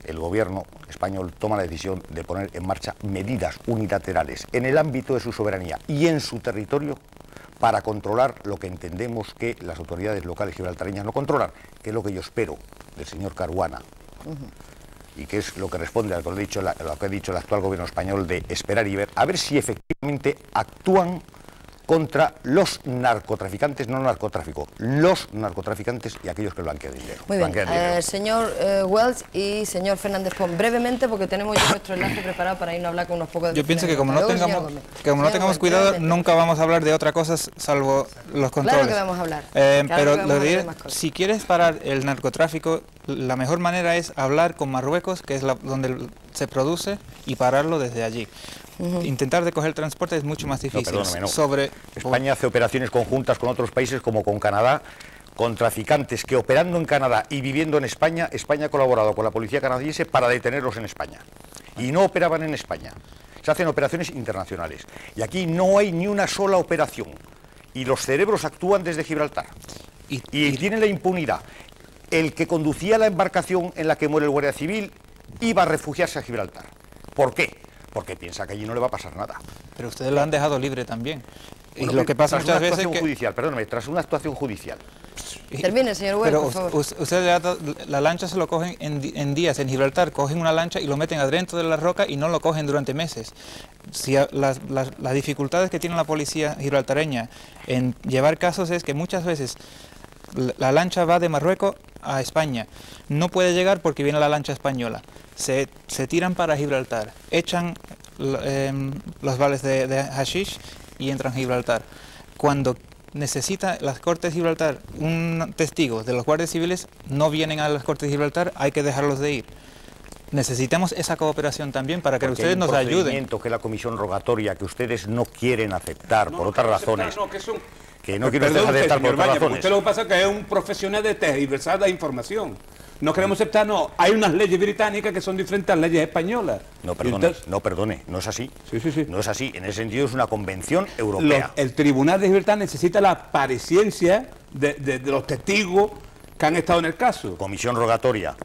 el gobierno español toma la decisión de poner en marcha medidas unilaterales en el ámbito de su soberanía y en su territorio para controlar lo que entendemos que las autoridades locales gibraltareñas no controlan, que es lo que yo espero del señor Caruana, y que es lo que responde a lo que ha dicho el actual gobierno español, de esperar y ver, a ver si efectivamente actúan contra los narcotraficantes, no narcotráfico, los narcotraficantes y aquellos que blanquean dinero. Muy bien, señor Wells y señor Fernández Pons, brevemente, porque tenemos ya nuestro enlace preparado para irnos a hablar con unos pocos de... Yo pienso que como no tengamos cuidado, nunca vamos a hablar de otra cosa salvo los controles. Claro que vamos a hablar. Pero lo diré, si quieres parar el narcotráfico, la mejor manera es hablar con Marruecos, que es donde se produce, y pararlo desde allí. Intentar de coger transporte es mucho más difícil. No, perdóname, no. España hace operaciones conjuntas con otros países como con Canadá, con traficantes que operando en Canadá y viviendo en España, España ha colaborado con la policía canadiense para detenerlos en España. Y no operaban en España. Se hacen operaciones internacionales. Y aquí no hay ni una sola operación. Y los cerebros actúan desde Gibraltar. Y tienen la impunidad. El que conducía la embarcación en la que muere el guardia civil iba a refugiarse a Gibraltar. ¿Por qué? Porque piensa que allí no le va a pasar nada. Pero ustedes lo han dejado libre también. Y bueno, lo que pasa muchas veces es que... judicial, perdóname, tras una actuación judicial. Termine, señor Wells, por favor. Ustedes la lancha se lo cogen en días. En Gibraltar cogen una lancha y lo meten adentro de la roca y no lo cogen durante meses. Si las dificultades que tiene la policía gibraltareña en llevar casos es que muchas veces la lancha va de Marruecos a España. No puede llegar porque viene la lancha española. Se tiran para Gibraltar, echan los vales de hashish y entran a Gibraltar. Cuando necesita las Cortes de Gibraltar un testigo de los guardias civiles, no vienen a las Cortes de Gibraltar, hay que dejarlos de ir. Necesitamos esa cooperación también para que ustedes nos ayuden. Un procedimiento que es la comisión rogatoria, que ustedes no quieren aceptar por otras razones. Que no quiero aceptar por otras razones. Usted lo que pasa es que es un profesional de tergiversar la información. No queremos aceptar, no. Hay unas leyes británicas que son diferentes a las leyes españolas. No, perdone, no es así. Sí. No es así. En ese sentido es una convención europea. El Tribunal de Gibraltar necesita la parecencia de los testigos que han estado en el caso. Comisión rogatoria.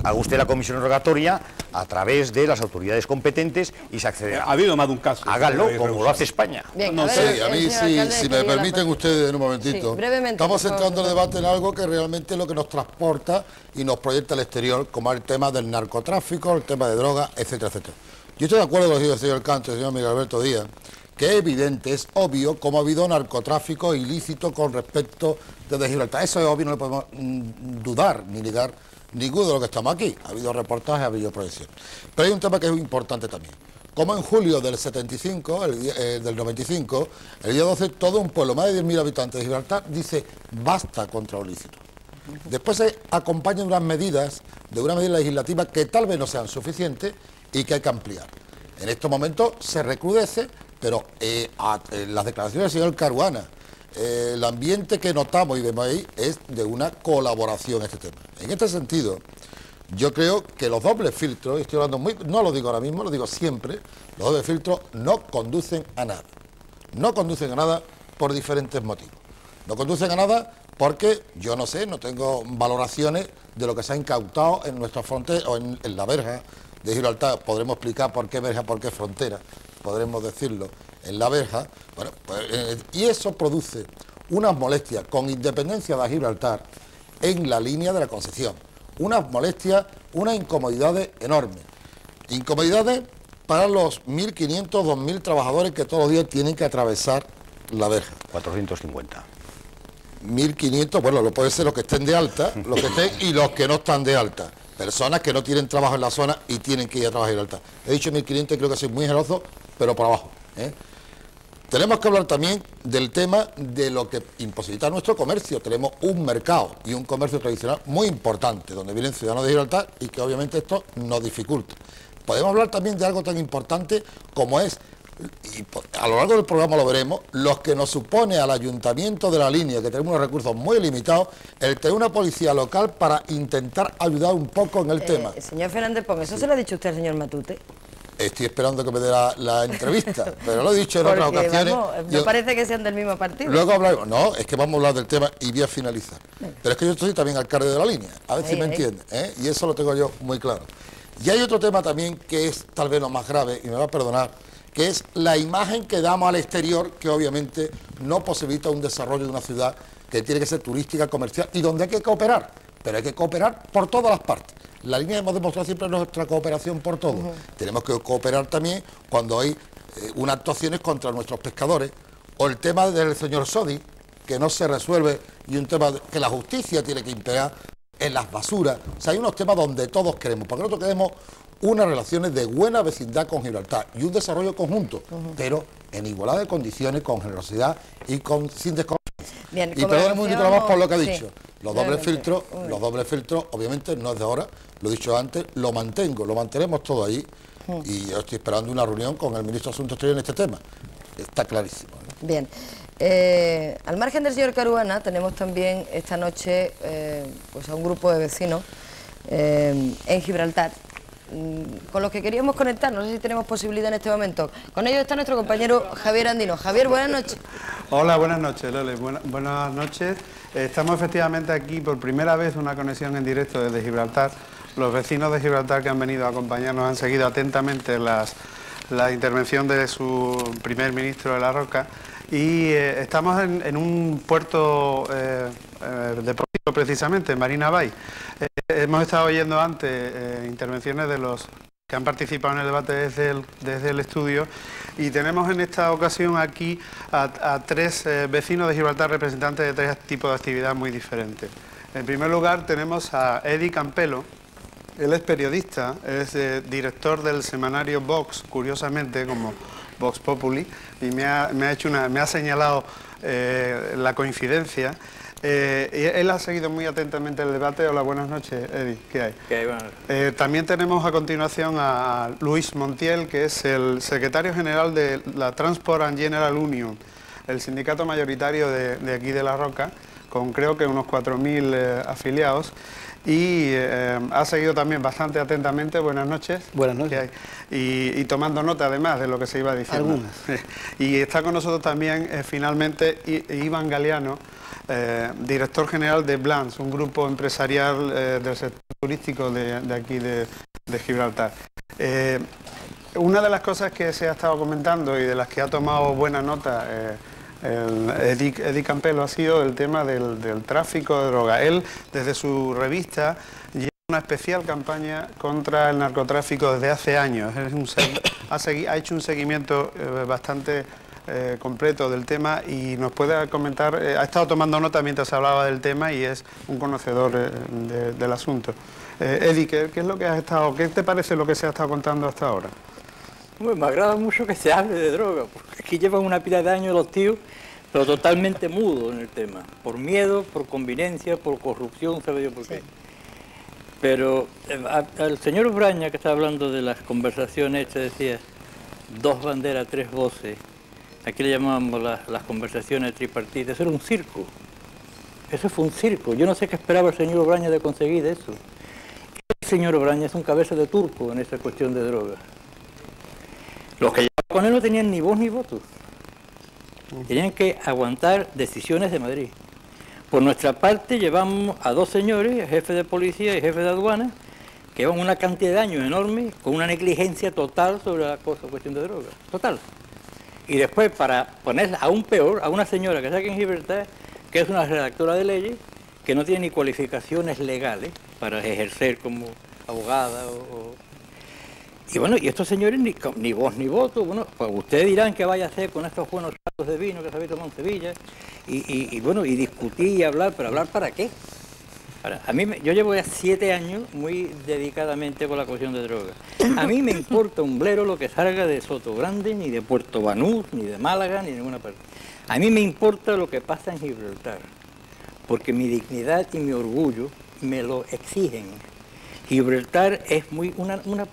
Haga usted la comisión rogatoria a través de las autoridades competentes y se accederá. Ha habido más de un caso. Háganlo como lo hace España. Bien, no sé, a mí si me permiten ustedes en un momentito. Sí, brevemente, estamos centrando el debate en algo que realmente es lo que nos transporta y nos proyecta al exterior, como el tema del narcotráfico, el tema de drogas, etcétera, etcétera. Yo estoy de acuerdo con lo que dice el señor Canto y el señor Miguel Alberto Díaz, que es evidente, es obvio cómo ha habido narcotráfico ilícito con respecto desde Gibraltar. Eso es obvio, no le podemos dudar ni negar ninguno de los que estamos aquí. Ha habido reportajes, ha habido proyecciones. Pero hay un tema que es importante también. Como en julio del 75, del 95, el día 12, todo un pueblo, más de 10.000 habitantes de Gibraltar, dice basta contra lo ilícito. Después se acompañan unas medidas, de una medida legislativa que tal vez no sean suficientes y que hay que ampliar. En estos momentos se recrudece, pero las declaraciones del señor Caruana, el ambiente que notamos y vemos ahí es de una colaboración en este tema. En este sentido, yo creo que los dobles filtros, estoy hablando no lo digo ahora mismo, lo digo siempre, los dobles filtros no conducen a nada. No conducen a nada por diferentes motivos. No conducen a nada porque, yo no sé, no tengo valoraciones de lo que se ha incautado en nuestra frontera o en la verja de Gibraltar. Podremos explicar por qué verja, por qué frontera, podremos decirlo, en la verja. Bueno, y eso produce unas molestias, con independencia de Gibraltar, en la línea de la Concepción. Unas molestias, unas incomodidades enormes. Incomodidades para los 1.500, 2.000 trabajadores que todos los días tienen que atravesar la verja. 450. 1.500, bueno, lo puede ser los que estén de alta, los que estén y los que no están de alta. Personas que no tienen trabajo en la zona y tienen que ir a trabajar en alta. He dicho 1.500, creo que soy muy generoso, pero por abajo. Tenemos que hablar también del tema de lo que imposibilita nuestro comercio. Tenemos un mercado y un comercio tradicional muy importante, donde vienen ciudadanos de Gibraltar y que obviamente esto nos dificulta. Podemos hablar también de algo tan importante como es, y a lo largo del programa lo veremos, los que nos supone al ayuntamiento de la línea, que tenemos unos recursos muy limitados, el tener una policía local para intentar ayudar un poco en el tema. Señor Fernández Pons, ¿eso se lo ha dicho usted al señor Matute? Estoy esperando que me dé la entrevista, pero lo he dicho en otras ocasiones. Vamos, no parece que sean del mismo partido. Luego hablaremos, no, es que vamos a hablar del tema y voy a finalizar. Pero es que yo soy también alcalde de la línea, a ver si me entienden, y eso lo tengo yo muy claro. Y hay otro tema también que es tal vez lo más grave, y me va a perdonar, que es la imagen que damos al exterior, que obviamente no posibilita un desarrollo de una ciudad que tiene que ser turística, comercial, y donde hay que cooperar, pero hay que cooperar por todas las partes. La línea hemos demostrado siempre nuestra cooperación por todo. Tenemos que cooperar también cuando hay unas actuaciones contra nuestros pescadores o el tema del señor Sodi, que no se resuelve, y un tema que la justicia tiene que imperar en las basuras. O sea, hay unos temas donde todos queremos, porque nosotros queremos unas relaciones de buena vecindad con Gibraltar y un desarrollo conjunto, pero en igualdad de condiciones, con generosidad y sin desconfianza. Y perdón un minutito más por lo que ha dicho. Los dobles filtros, obviamente no es de ahora, lo he dicho antes, lo mantenemos todo ahí, y yo estoy esperando una reunión con el ministro de Asuntos Exteriores en este tema. Está clarísimo. Bien. Al margen del señor Caruana, tenemos también esta noche pues a un grupo de vecinos en Gibraltar, con los que queríamos conectar. No sé si tenemos posibilidad en este momento. Con ellos está nuestro compañero Javier Andino. Javier, buenas noches. Hola, buenas noches, Lole. Buenas noches. Estamos efectivamente aquí por primera vez, una conexión en directo desde Gibraltar. Los vecinos de Gibraltar que han venido a acompañarnos han seguido atentamente la intervención de su primer ministro de la Roca, y estamos en un puerto deportivo precisamente, en Marina Bay. Hemos estado oyendo antes intervenciones de los que han participado en el debate desde el estudio, y tenemos en esta ocasión aquí a tres vecinos de Gibraltar, representantes de tres tipos de actividad muy diferentes. En primer lugar tenemos a Eddie Campelo. Él es periodista, es director del semanario Vox, curiosamente, como Vox Populi, y me ha señalado la coincidencia. Él ha seguido muy atentamente el debate. Hola, buenas noches, Eddie. ¿Qué hay? ¿Qué hay? Buenas noches. También tenemos a continuación a Luis Montiel, que es el secretario general de la Transport and General Union, el sindicato mayoritario de aquí de La Roca, con creo que unos 4.000 afiliados. Y ha seguido también bastante atentamente. Buenas noches. Buenas noches. Y tomando nota además de lo que se iba diciendo. Algunas. Y está con nosotros también finalmente Iván Galeano, director general de Blans, un grupo empresarial del sector turístico de aquí de Gibraltar. Una de las cosas que se ha estado comentando y de las que ha tomado buena nota Eddie Campelo ha sido el tema del tráfico de droga. Él, desde su revista, lleva una especial campaña contra el narcotráfico desde hace años. Ha hecho un seguimiento bastante completo del tema, y nos puede comentar, ha estado tomando nota mientras hablaba del tema y es un conocedor del asunto. Eddie, ¿qué es lo que has estado, qué te parece lo que se ha estado contando hasta ahora? Bueno, me agrada mucho que se hable de droga, porque aquí llevan una pila de años los tíos, pero totalmente mudos en el tema, por miedo, por conveniencia, por corrupción, sabe yo por qué. Sí. Pero al señor Braña, que está hablando de las conversaciones, te decía, 2 banderas, 3 voces, aquí le llamábamos las conversaciones tripartitas, eso era un circo, eso fue un circo. Yo no sé qué esperaba el señor Braña de conseguir eso. El señor Braña es un cabeza de turco en esa cuestión de droga. Los que llevaban con él no tenían ni voz ni voto. Tenían que aguantar decisiones de Madrid. Por nuestra parte llevamos a 2 señores, jefe de policía y jefe de aduana, que llevan una cantidad de años enorme, con una negligencia total sobre la cuestión de drogas. Total. Y después, para ponerla aún peor, a una señora que está aquí en Gibraltar, que es una redactora de leyes, que no tiene ni cualificaciones legales para ejercer como abogada Y bueno, y estos señores ni voz ni voto. Bueno, pues ustedes dirán qué vaya a hacer con estos buenos platos de vino que se había tomado en Sevilla, y bueno, y discutir y hablar, pero ¿hablar para qué? Ahora, yo llevo ya 7 años muy dedicadamente con la cuestión de drogas. A mí me importa un blero lo que salga de Sotogrande, ni de Puerto Banús, ni de Málaga, ni de ninguna parte. A mí me importa lo que pasa en Gibraltar, porque mi dignidad y mi orgullo me lo exigen. Gibraltar es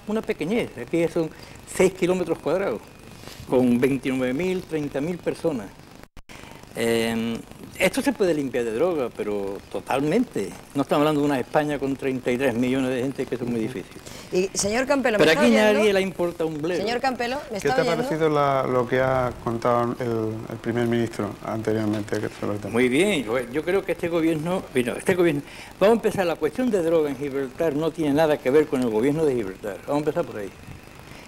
una pequeñez, aquí son 6 kilómetros cuadrados, con 29.000, 30.000 personas. Esto se puede limpiar de droga, pero totalmente. No estamos hablando de una España con 33 millones de gente, que eso es muy difícil. Y señor Campelo, pero aquí nadie le importa un bledo. Señor Campelo, ¿me está oyendo? ¿Qué te ha parecido lo que ha contado el primer ministro anteriormente? Muy bien, yo creo que este gobierno, vamos a empezar, la cuestión de droga en Gibraltar no tiene nada que ver con el gobierno de Gibraltar. Vamos a empezar por ahí.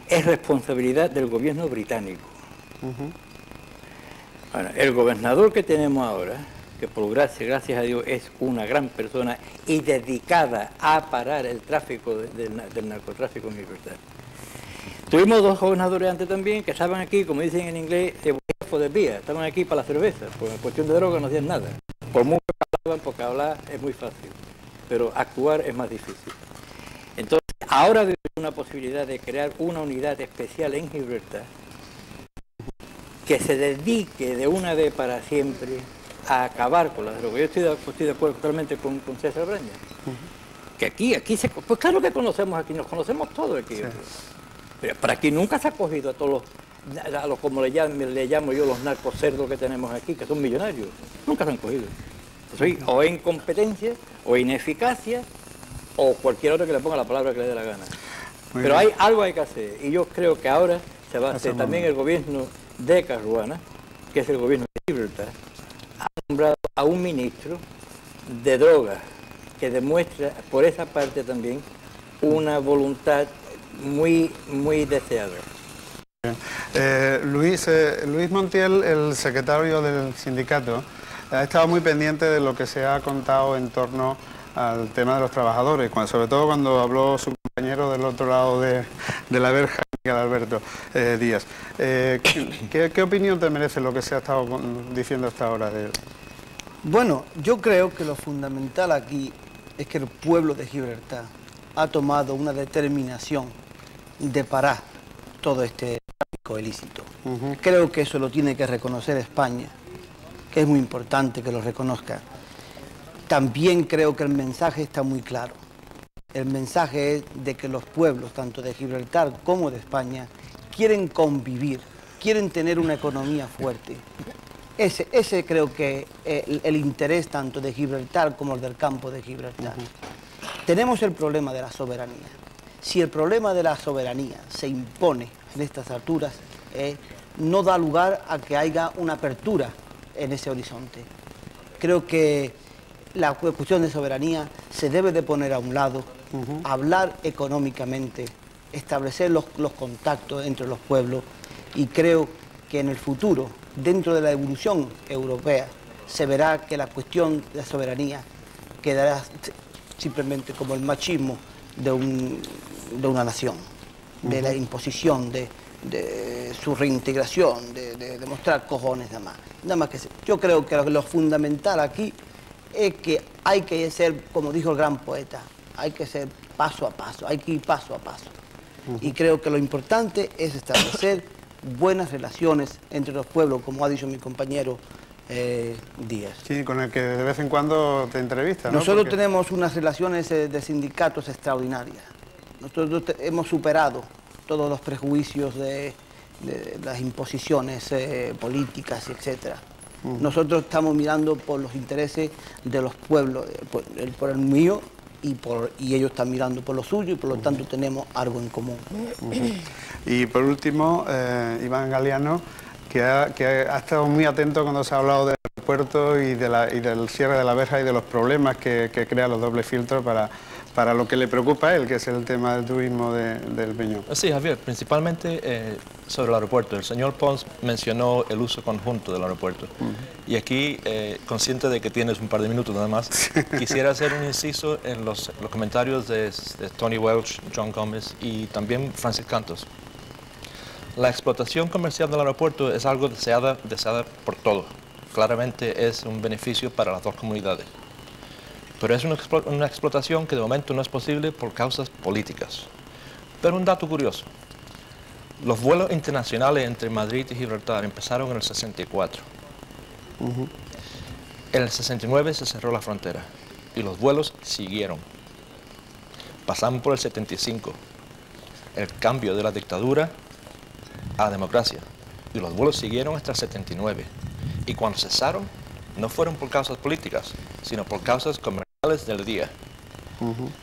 Es responsabilidad del gobierno británico. Bueno, el gobernador que tenemos ahora, que por gracias a Dios es una gran persona y dedicada a parar el tráfico del narcotráfico en Gibraltar. Tuvimos 2 gobernadores antes también que estaban aquí, como dicen en inglés, de for the beer, estaban aquí para la cerveza, pues en cuestión de droga no hacían nada. Por mucho que hablaban, porque hablar es muy fácil, pero actuar es más difícil. Entonces, ahora veo una posibilidad de crear una unidad especial en Gibraltar que se dedique de una vez para siempre a acabar con las drogas. Yo estoy de acuerdo totalmente con César Braña. Que aquí pues claro que conocemos aquí, nos conocemos todos aquí. Sí. Pero aquí nunca se ha cogido a todos los como le llamo yo, los narcocerdos que tenemos aquí, que son millonarios. Nunca se han cogido. Entonces, o incompetencia, o ineficacia, o cualquier otro que le ponga la palabra que le dé la gana. Pero hay algo hay que hacer, y yo creo que ahora se va a hacer también el gobierno de Caruana, que es el gobierno de Gibraltar, ha nombrado a un ministro de drogas que demuestra por esa parte también una voluntad muy deseada. Luis Montiel, el secretario del sindicato, ha estado muy pendiente de lo que se ha contado en torno al tema de los trabajadores, sobre todo cuando habló su compañero del otro lado de la verja, Miguel Alberto Díaz. ¿Qué opinión te merece lo que se ha estado diciendo hasta ahora de él? Bueno, yo creo que lo fundamental aquí es que el pueblo de Gibraltar ha tomado una determinación de parar todo este tráfico ilícito. Creo que eso lo tiene que reconocer España, que es muy importante que lo reconozca. También creo que el mensaje está muy claro. El mensaje es de que los pueblos, tanto de Gibraltar como de España, quieren convivir, quieren tener una economía fuerte. Ese creo que es el interés tanto de Gibraltar como el del campo de Gibraltar. Tenemos el problema de la soberanía. Si el problema de la soberanía se impone en estas alturas, no da lugar a que haya una apertura en ese horizonte. Creo que la cuestión de soberanía se debe de poner a un lado, hablar económicamente, establecer los contactos entre los pueblos, y creo que en el futuro, dentro de la evolución europea, se verá que la cuestión de la soberanía quedará simplemente como el machismo de una nación, de la imposición, de su reintegración, de demostrar cojones nada más que yo creo que lo fundamental aquí es que hay que ser, como dijo el gran poeta, hay que ser paso a paso, hay que ir paso a paso. Y creo que lo importante es establecer buenas relaciones entre los pueblos, como ha dicho mi compañero Díaz. Sí, con el que de vez en cuando te entrevista, ¿no? Nosotros tenemos unas relaciones de sindicatos extraordinarias. Nosotros hemos superado todos los prejuicios de las imposiciones políticas, etcétera. Nosotros estamos mirando por los intereses de los pueblos, por el mío, y ellos están mirando por lo suyo, y por lo tanto tenemos algo en común. Y por último, Iván Galeano, que ha estado muy atento cuando se ha hablado del aeropuerto y del cierre de la verja y de los problemas que crea los dobles filtros para lo que le preocupa a él, que es el tema del turismo del Peñón. Sí, Javier, principalmente sobre el aeropuerto. El señor Pons mencionó el uso conjunto del aeropuerto. Y aquí, consciente de que tienes un par de minutos nada más, quisiera hacer un inciso en los comentarios de Tony Welch, John Gómez y también Francis Cantos. La explotación comercial del aeropuerto es algo deseada por todos. Claramente es un beneficio para las dos comunidades. Pero es una explotación que de momento no es posible por causas políticas. Pero un dato curioso. Los vuelos internacionales entre Madrid y Gibraltar empezaron en el 64. En el 69 se cerró la frontera y los vuelos siguieron. Pasamos por el 75, el cambio de la dictadura a la democracia, y los vuelos siguieron hasta el 79. Y cuando cesaron, no fueron por causas políticas, sino por causas comerciales del día.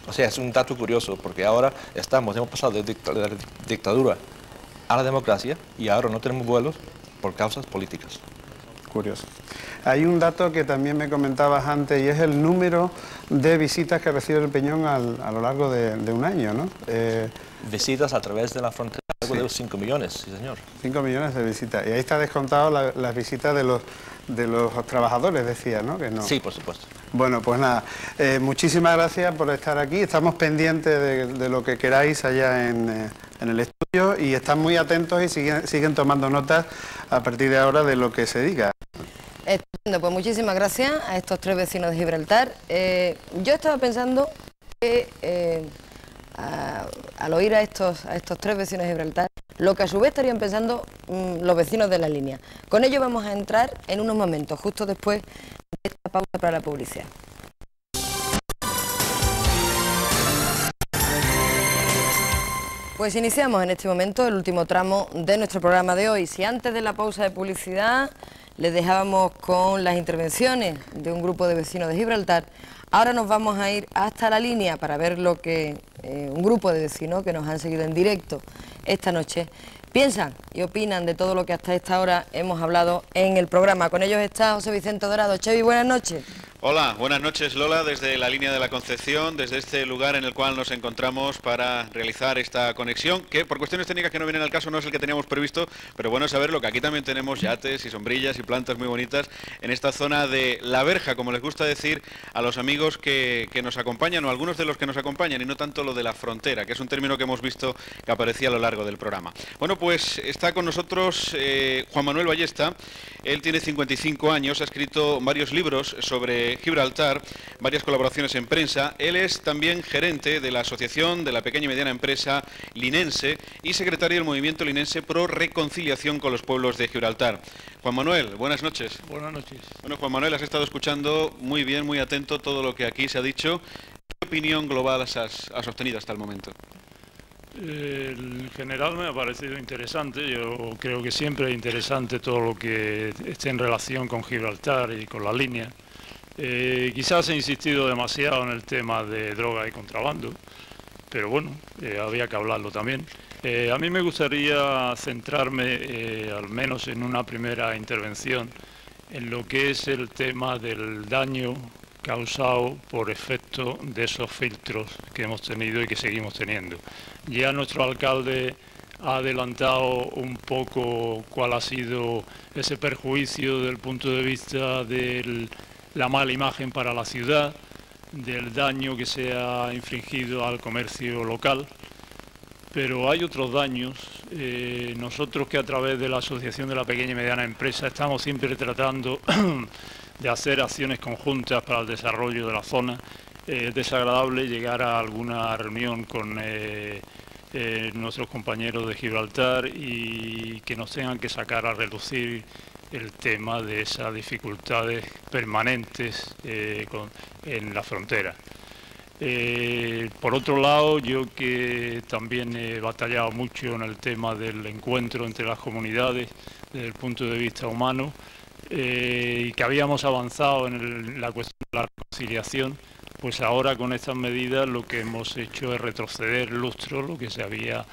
O sea, es un dato curioso, porque ahora hemos pasado de la dictadura a la democracia, y ahora no tenemos vuelos por causas políticas. Curioso. Hay un dato que también me comentabas antes, y es el número de visitas que recibe el Peñón a lo largo de un año, ¿no? Visitas a través de la frontera, algo de 5 millones, sí señor. 5 millones de visitas, y ahí está descontado las visitas de de los trabajadores, decía, ¿no? Que no. Sí, por supuesto. Bueno, pues nada, muchísimas gracias por estar aquí. Estamos pendientes de lo que queráis allá en el estudio y están muy atentos y siguen tomando notas a partir de ahora de lo que se diga. Estupendo, pues muchísimas gracias a estos 3 vecinos de Gibraltar. Yo estaba pensando que al oír a estos 3 vecinos de Gibraltar, lo que a su vez estarían pensando los vecinos de la línea. Con ello vamos a entrar en unos momentos, justo después de esta pausa para la publicidad. Pues iniciamos en este momento el último tramo de nuestro programa de hoy. Si antes de la pausa de publicidad les dejábamos con las intervenciones de un grupo de vecinos de Gibraltar, ahora nos vamos a ir hasta la línea para ver lo que un grupo de vecinos que nos han seguido en directo esta noche piensan y opinan de todo lo que hasta esta hora hemos hablado en el programa. Con ellos está José Vicente Dorado. Chevi, buenas noches. Hola, buenas noches Lola, desde la línea de la Concepción, desde este lugar en el cual nos encontramos para realizar esta conexión, que por cuestiones técnicas que no vienen al caso no es el que teníamos previsto, pero bueno saberlo, que aquí también tenemos yates y sombrillas y plantas muy bonitas en esta zona de La Verja, como les gusta decir a los amigos que nos acompañan, o algunos de los que nos acompañan, y no tanto lo de la frontera, que es un término que hemos visto que aparecía a lo largo del programa. Bueno, pues está con nosotros Juan Manuel Ballesta. Él tiene 55 años, ha escrito varios libros sobre Gibraltar, varias colaboraciones en prensa. Él es también gerente de la Asociación de la Pequeña y Mediana Empresa Linense y secretario del Movimiento Linense Pro Reconciliación con los Pueblos de Gibraltar. Juan Manuel, buenas noches. Buenas noches. Bueno, Juan Manuel, has estado escuchando muy bien, muy atento todo lo que aquí se ha dicho. ¿Qué opinión global has obtenido hasta el momento? En general me ha parecido interesante. Yo creo que siempre es interesante todo lo que esté en relación con Gibraltar y con la línea. Quizás he insistido demasiado en el tema de droga y contrabando, pero bueno, había que hablarlo también. A mí me gustaría centrarme, al menos en una primera intervención, en lo que es el tema del daño causado por efecto de esos filtros que hemos tenido y que seguimos teniendo. Ya nuestro alcalde ha adelantado un poco cuál ha sido ese perjuicio desde el punto de vista de la mala imagen para la ciudad, del daño que se ha infligido al comercio local, pero hay otros daños. Nosotros, que a través de la Asociación de la Pequeña y Mediana Empresa estamos siempre tratando de hacer acciones conjuntas para el desarrollo de la zona, es desagradable llegar a alguna reunión con nuestros compañeros de Gibraltar y que nos tengan que sacar a relucir el tema de esas dificultades permanentes en la frontera. Por otro lado, yo que también he batallado mucho en el tema del encuentro entre las comunidades desde el punto de vista humano, y que habíamos avanzado en la cuestión de la reconciliación, pues ahora con estas medidas lo que hemos hecho es retroceder lustro lo que se había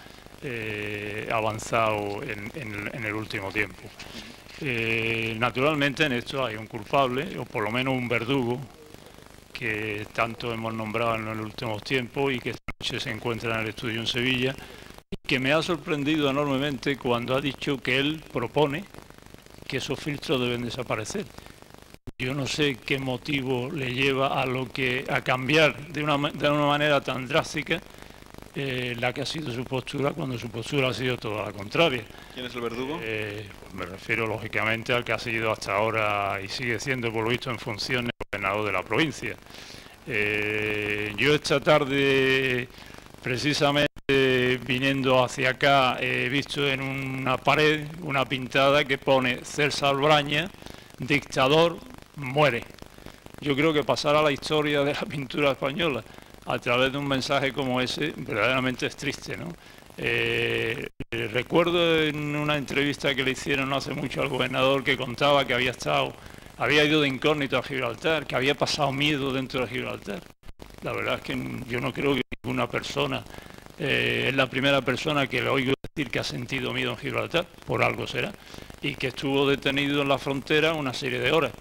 avanzado en el último tiempo. Naturalmente en esto hay un culpable, o por lo menos un verdugo, que tanto hemos nombrado en los últimos tiempos y que esta noche se encuentra en el estudio en Sevilla, y que me ha sorprendido enormemente cuando ha dicho que él propone que esos filtros deben desaparecer. Yo no sé qué motivo le lleva a cambiar de una manera tan drástica la que ha sido su postura, cuando su postura ha sido toda la contraria. ¿Quién es el verdugo? Me refiero lógicamente al que ha sido hasta ahora y sigue siendo, por lo visto, en funciones gobernador de la provincia. Yo esta tarde, precisamente viniendo hacia acá, he visto en una pared una pintada que pone César Braña, dictador, muere. Yo creo que pasar a la historia de la pintura española a través de un mensaje como ese verdaderamente es triste, ¿no? Recuerdo en una entrevista que le hicieron no hace mucho al gobernador, que contaba que había ido de incógnito a Gibraltar, que había pasado miedo dentro de Gibraltar. La verdad es que yo no creo que ninguna persona, es la primera persona que le oigo decir que ha sentido miedo en Gibraltar, por algo será, y que estuvo detenido en la frontera una serie de horas.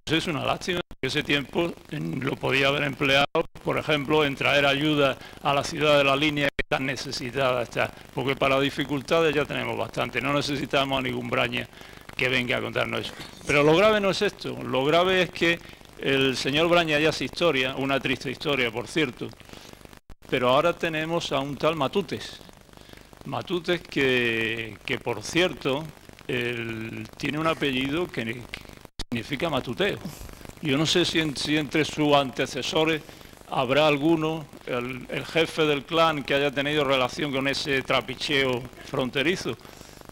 Pues es una lástima, que ese tiempo lo podía haber empleado, por ejemplo, en traer ayuda a la ciudad de la línea, que tan necesitada está, porque para dificultades ya tenemos bastante, no necesitamos a ningún Braña que venga a contarnos eso. Pero lo grave no es esto, lo grave es que el señor Braña ya hace historia, una triste historia, por cierto, pero ahora tenemos a un tal Matutes. Matutes que por cierto, tiene un apellido que significa matuteo. Yo no sé si entre sus antecesores habrá alguno, el jefe del clan, que haya tenido relación con ese trapicheo fronterizo,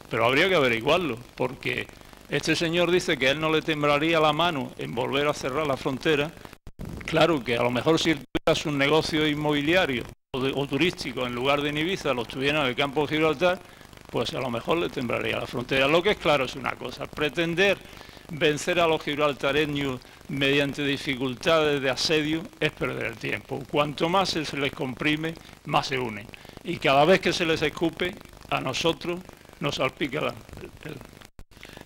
pero habría que averiguarlo, porque este señor dice que él no le temblaría la mano en volver a cerrar la frontera. Claro que a lo mejor si tuviera su negocio inmobiliario o turístico en lugar de en Ibiza, lo estuviera en el campo de Gibraltar, pues a lo mejor le temblaría la frontera. Lo que es claro es una cosa: pretender vencer a los gibraltareños mediante dificultades de asedio es perder el tiempo. Cuanto más se les comprime, más se unen. Y cada vez que se les escupe, a nosotros nos salpica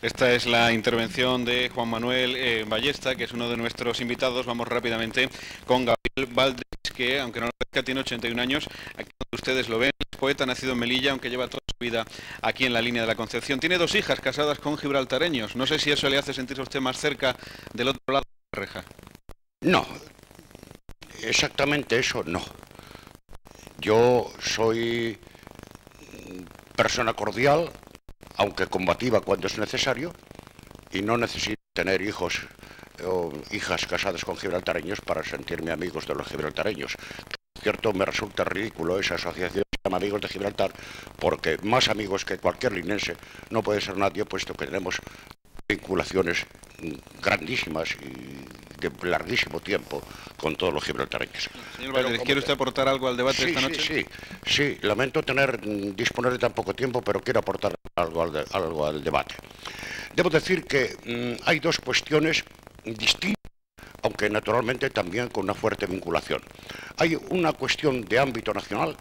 Esta es la intervención de Juan Manuel Ballesta, que es uno de nuestros invitados. Vamos rápidamente con Gabriel Valdés, que aunque no lo parezca tiene 81 años. Aquí donde ustedes lo ven, es poeta, nacido en Melilla, aunque lleva toda su vida aquí en la línea de la Concepción. Tiene 2 hijas casadas con gibraltareños. No sé si eso le hace sentirse a usted más cerca del otro lado de la reja. No, exactamente eso no. Yo soy persona cordial, aunque combativa cuando es necesario, y no necesito tener hijos o hijas casadas con gibraltareños para sentirme amigos de los gibraltareños. Por cierto, me resulta ridículo esa asociación de amigos de Gibraltar, porque más amigos que cualquier linense no puede ser nadie, puesto que tenemos vinculaciones grandísimas y de larguísimo tiempo con todos los gibraltareños. Señor Valdés, ¿quiere usted aportar algo al debate esta noche? Sí, lamento disponer de tan poco tiempo, pero quiero aportar algo al debate. Debo decir que hay 2 cuestiones distintas, aunque naturalmente también con una fuerte vinculación. Hay una cuestión de ámbito nacional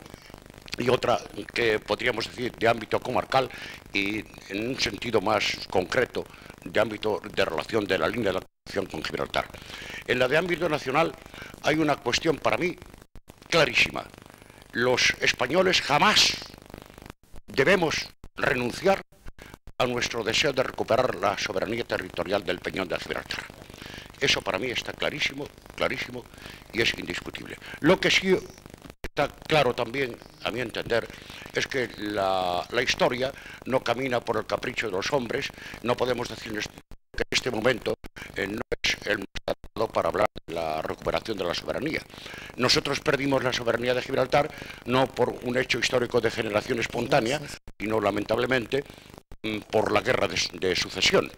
y otra que podríamos decir de ámbito comarcal y en un sentido más concreto de ámbito de relación de la línea de la Concepción con Gibraltar. En la de ámbito nacional hay una cuestión para mí clarísima. Los españoles jamás debemos renunciar a nuestro deseo de recuperar la soberanía territorial del Peñón de Gibraltar. Eso para mí está clarísimo, clarísimo y es indiscutible. Lo que sí está claro también, a mi entender, es que la historia no camina por el capricho de los hombres. No podemos decir que en este momento no es el más adecuado para hablar de la recuperación de la soberanía. Nosotros perdimos la soberanía de Gibraltar no por un hecho histórico de generación espontánea, sino lamentablemente por la guerra de sucesión.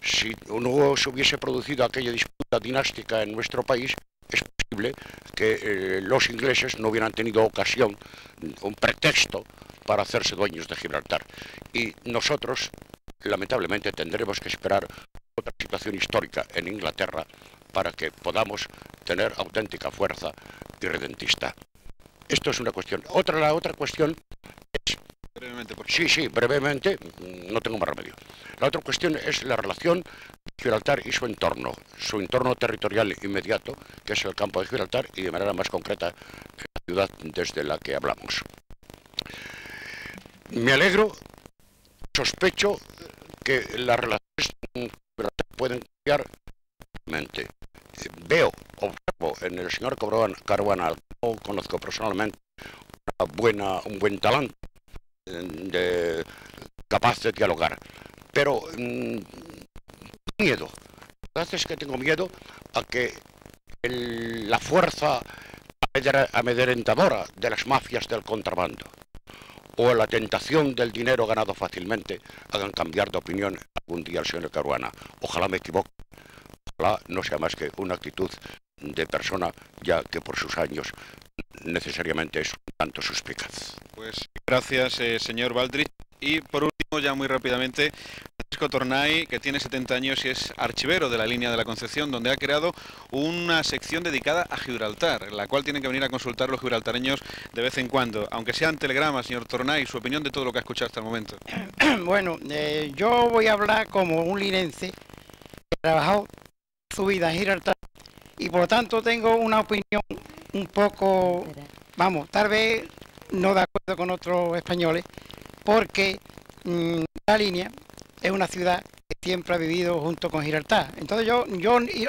Si no se hubiese producido aquella disputa dinástica en nuestro país, es posible que los ingleses no hubieran tenido ocasión, un pretexto para hacerse dueños de Gibraltar. Y nosotros, lamentablemente, tendremos que esperar otra situación histórica en Inglaterra para que podamos tener auténtica fuerza irredentista. Esto es una cuestión. La otra cuestión es... Brevemente, por favor. Sí, brevemente, no tengo más remedio. La otra cuestión es la relación de Gibraltar y su entorno territorial inmediato, que es el campo de Gibraltar, y de manera más concreta la ciudad desde la que hablamos. Me alegro, sospecho que las relaciones con Gibraltar pueden cambiar rápidamente. Observo en el señor Caruana, al que no conozco personalmente, un buen talante, capaz de dialogar, pero miedo. La verdad es que tengo miedo a que la fuerza amedrentadora de las mafias del contrabando o la tentación del dinero ganado fácilmente hagan cambiar de opinión algún día al señor Caruana. Ojalá me equivoque, ojalá no sea más que una actitud de persona ya que por sus años necesariamente es un tanto suspicaz. Pues gracias, señor Baldrich. Y por último, ya muy rápidamente, Francisco Tornay, que tiene 70 años y es archivero de la línea de la Concepción, donde ha creado una sección dedicada a Gibraltar, la cual tienen que venir a consultar los gibraltareños de vez en cuando, aunque sean telegramas. Señor Tornay, su opinión de todo lo que ha escuchado hasta el momento. Bueno, yo voy a hablar como un linense que ha trabajado su vida en Gibraltar y por lo tanto tengo una opinión un poco, vamos, tal vez no de acuerdo con otros españoles, porque la línea es una ciudad que siempre ha vivido junto con Gibraltar. Entonces yo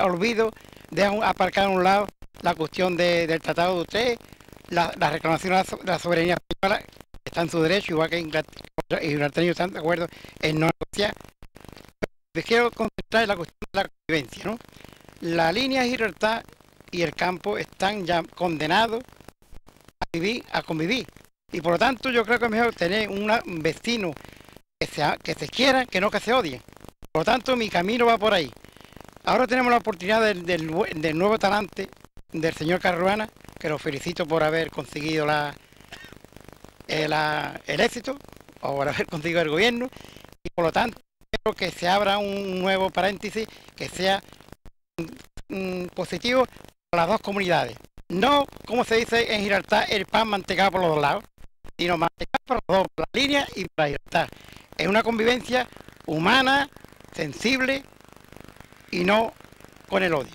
olvido, dejo aparcar a un lado la cuestión del Tratado de Utrecht, la reclamación de la soberanía española, que está en su derecho, igual que Gibraltar están de acuerdo en no negociar. Me quiero concentrar en la cuestión de la convivencia, ¿no? La línea de Gibraltar y el campo están ya condenados a convivir. Y por lo tanto yo creo que es mejor tener un vecino que se quieran que no que se odien. Por lo tanto mi camino va por ahí. Ahora tenemos la oportunidad del nuevo talante del señor Caruana, que lo felicito por haber conseguido el éxito, o por haber conseguido el gobierno, y por lo tanto espero que se abra un nuevo paréntesis que sea positivo para las dos comunidades. No, como se dice en Gibraltar, el pan mantecado por los dos lados, sino mantecado por los dos, por la línea y por la Gibraltar. Es una convivencia humana, sensible y no con el odio.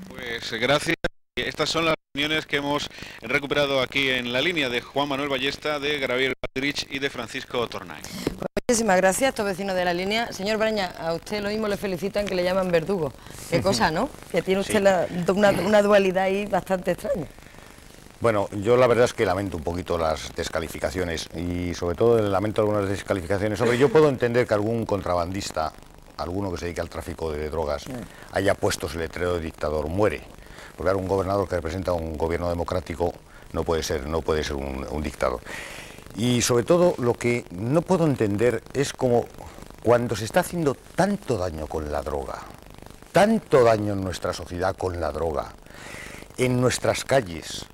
Pues gracias. Estas son las opiniones que hemos recuperado aquí en la línea de Juan Manuel Ballesta, de Gabriel Aldrich y de Francisco Tornay. Pues muchísimas gracias a estos vecinos de la línea. Señor Braña, a usted lo mismo le felicitan que le llaman verdugo. Qué cosa, ¿no? Que tiene usted una dualidad ahí bastante extraña. Bueno, yo la verdad es que lamento un poquito las descalificaciones y sobre todo lamento algunas descalificaciones. Hombre, yo puedo entender que algún contrabandista, alguno que se dedique al tráfico de drogas, haya puesto el letrero de dictador muere. Porque ahora un gobernador que representa un gobierno democrático no puede ser un dictador. Y sobre todo lo que no puedo entender es como cuando se está haciendo tanto daño con la droga, tanto daño en nuestra sociedad con la droga, en nuestras calles,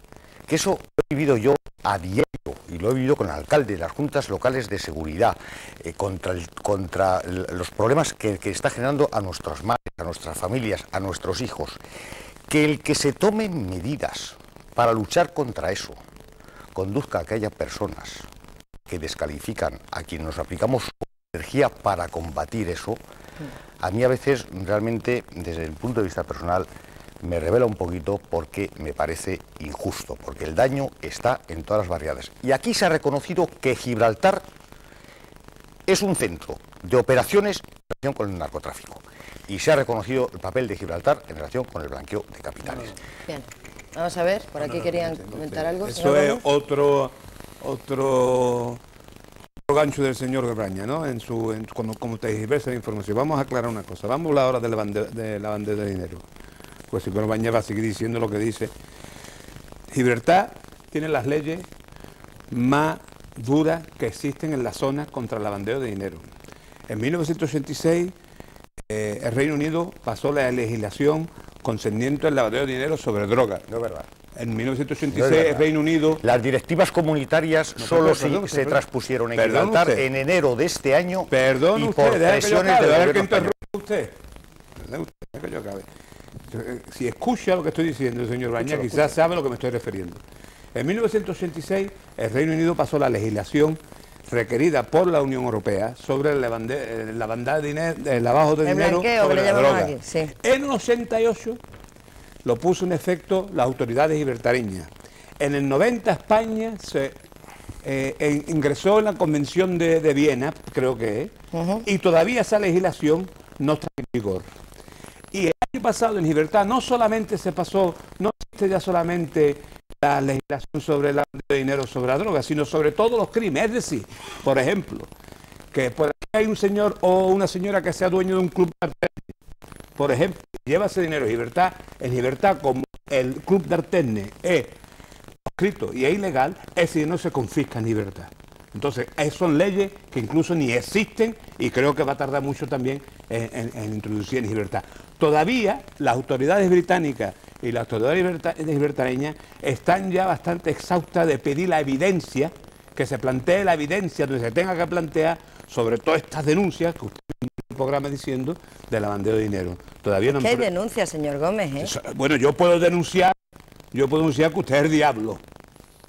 que eso lo he vivido yo a diario y lo he vivido con el alcalde, las juntas locales de seguridad, contra los problemas que está generando a nuestras madres, a nuestras familias, a nuestros hijos. Que el que se tomen medidas para luchar contra eso conduzca a que haya personas que descalifican a quienes nos aplicamos energía para combatir eso, a mí a veces realmente, desde el punto de vista personal, me revela un poquito porque me parece injusto, porque el daño está en todas las variedades. Y aquí se ha reconocido que Gibraltar es un centro de operaciones en relación con el narcotráfico. Y se ha reconocido el papel de Gibraltar en relación con el blanqueo de capitales. Bien, vamos a ver, por aquí querían comentar algo. Eso es otro gancho del señor Braña, ¿no? Como te diversa la información. Vamos a aclarar una cosa. Vamos a hablar ahora de la bandera de dinero. Pues el señor Braña va a seguir diciendo lo que dice. Gibraltar tiene las leyes más duras que existen en la zona contra el lavandeo de dinero. En 1986 el Reino Unido pasó la legislación concerniente al lavadero de dinero sobre drogas. No es verdad. En 1986 el Reino Unido... Las directivas comunitarias solo se transpusieron en Gibraltar en enero de este año y por presiones del gobierno español. Si escucha lo que estoy diciendo, señor Braña, quizás sabe a lo que me estoy refiriendo. En 1986 el Reino Unido pasó la legislación requerida por la Unión Europea sobre el lavado de dinero sobre la droga. Aquí, sí. En el 88 lo puso en efecto las autoridades gibraltareñas. En el 90 España se ingresó en la Convención de Viena, creo que es, y todavía esa legislación no está en vigor. Y el año pasado en Gibraltar no solamente se pasó, no existe ya solamente la legislación sobre el lavado de dinero sobre la droga, sino sobre todos los crímenes. Es decir, por ejemplo, que por aquí hay un señor o una señora que sea dueño de un club de Artene, por ejemplo, lleva ese dinero en Gibraltar, como el club de Artene es proscrito y es ilegal, ese dinero se confisca en Gibraltar. Entonces, son leyes que incluso ni existen y creo que va a tardar mucho también en introducir en Gibraltar. Todavía las autoridades británicas y las autoridades gibraltareñas están ya bastante exhaustas de pedir la evidencia, que se plantee la evidencia donde se tenga que plantear sobre todas estas denuncias que usted en el programa diciendo de lavandeo de dinero. Todavía no. ¿Qué hay denuncias, señor Gómez? Bueno, yo puedo denunciar que usted es el diablo,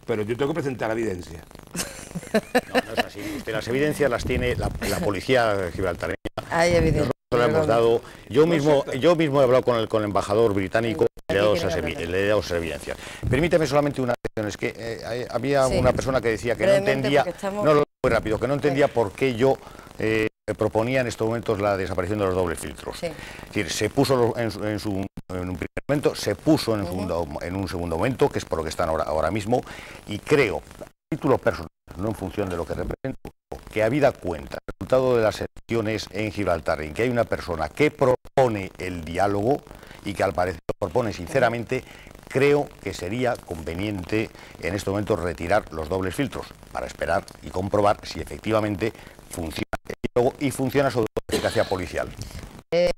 pero yo tengo que presentar la evidencia. No es así. Las evidencias las tiene la policía gibraltareña. Hay evidencia. Hemos dado, yo mismo he hablado con el embajador británico y le he dado esas evidencias. Permíteme solamente una cuestión, es que había una persona que decía que no entendía, muy rápido, que no entendía por qué yo proponía en estos momentos la desaparición de los dobles filtros. Sí. Es decir, se puso en un primer momento, se puso en un segundo momento, que es por lo que están ahora mismo, y creo, a título personal, no en función de lo que represento, que habida cuenta el resultado de las elecciones en Gibraltar, en que hay una persona que propone el diálogo y que al parecer lo propone sinceramente, creo que sería conveniente en este momento retirar los dobles filtros para esperar y comprobar si efectivamente funciona el diálogo y funciona sobre todo la eficacia policial.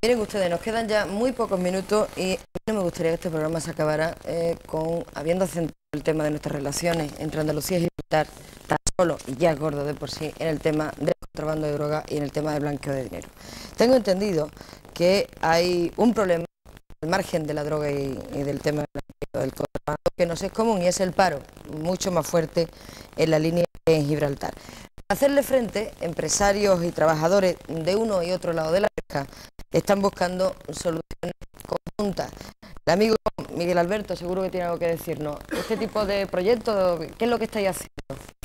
Miren ustedes, nos quedan ya muy pocos minutos y a mí no me gustaría que este programa se acabara habiendo centrado el tema de nuestras relaciones entre Andalucía y Gibraltar tan solo y ya gordo de por sí en el tema del contrabando de droga y en el tema del blanqueo de dinero. Tengo entendido que hay un problema al margen de la droga y del tema del contrabando que nos es común y es el paro, mucho más fuerte en la línea que en Gibraltar. Para hacerle frente, empresarios y trabajadores de uno y otro lado de la reja están buscando soluciones conjuntas. El amigo Miguel Alberto seguro que tiene algo que decirnos. Este tipo de proyectos, ¿qué es lo que estáis haciendo?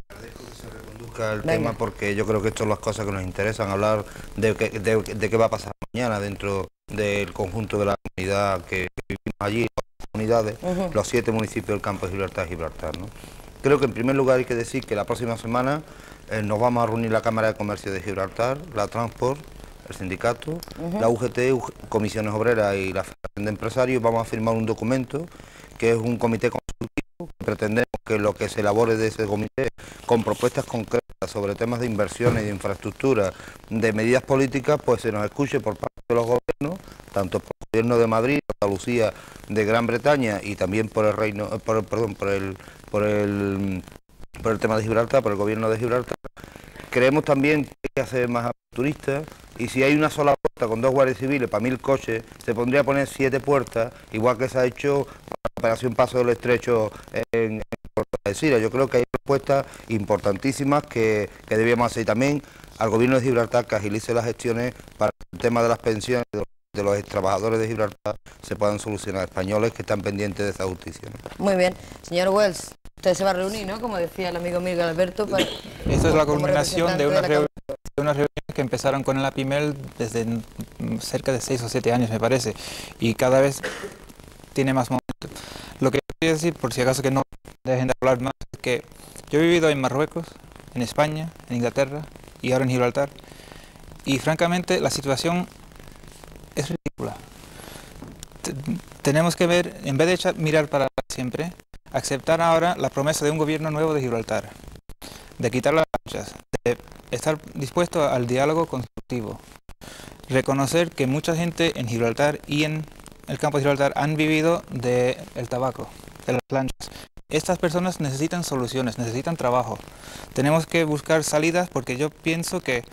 Agradezco que se reconduzca el tema porque yo creo que esto son las cosas que nos interesan, hablar de qué va a pasar mañana dentro del conjunto de la comunidad que vivimos allí, las comunidades, los 7 municipios del campo de Gibraltar, ¿no? Creo que en primer lugar hay que decir que la próxima semana nos vamos a reunir la Cámara de Comercio de Gibraltar, la Transport, el sindicato, la UGT, Comisiones Obreras y la Federación de Empresarios. Vamos a firmar un documento que es un comité consultivo, que pretendemos que lo que se elabore de ese comité con propuestas concretas sobre temas de inversiones, de infraestructura, de medidas políticas, pues se nos escuche por parte de los gobiernos, tanto por el gobierno de Madrid, Andalucía, de Gran Bretaña y también por el tema de Gibraltar, por el gobierno de Gibraltar. Creemos también que hay que hacer más aperturistas y si hay una sola puerta con 2 guardias civiles para 1000 coches, se pondría a poner 7 puertas, igual que se ha hecho para la operación Paso del Estrecho en Algeciras. Yo creo que hay propuestas importantísimas que debíamos hacer también al gobierno de Gibraltar que agilice las gestiones para el tema de las pensiones de los trabajadores de Gibraltar se puedan solucionar, españoles que están pendientes de esa justicia, ¿no? Muy bien. Señor Wells, usted se va a reunir, ¿no? Como decía el amigo Miguel Alberto. Esta es la culminación de unas reuniones que empezaron con el APIMEL desde cerca de 6 o 7 años, me parece, y cada vez tiene más momento. Lo que quiero decir, por si acaso que no dejen de hablar más, es que yo he vivido en Marruecos, en España, en Inglaterra y ahora en Gibraltar, y francamente la situación es ridícula. Tenemos que ver, en vez de mirar para siempre, aceptar ahora la promesa de un gobierno nuevo de Gibraltar, de quitar las lanchas, de estar dispuesto al diálogo constructivo, reconocer que mucha gente en Gibraltar y en el campo de Gibraltar han vivido del tabaco, de las lanchas. Estas personas necesitan soluciones, necesitan trabajo. Tenemos que buscar salidas porque yo pienso que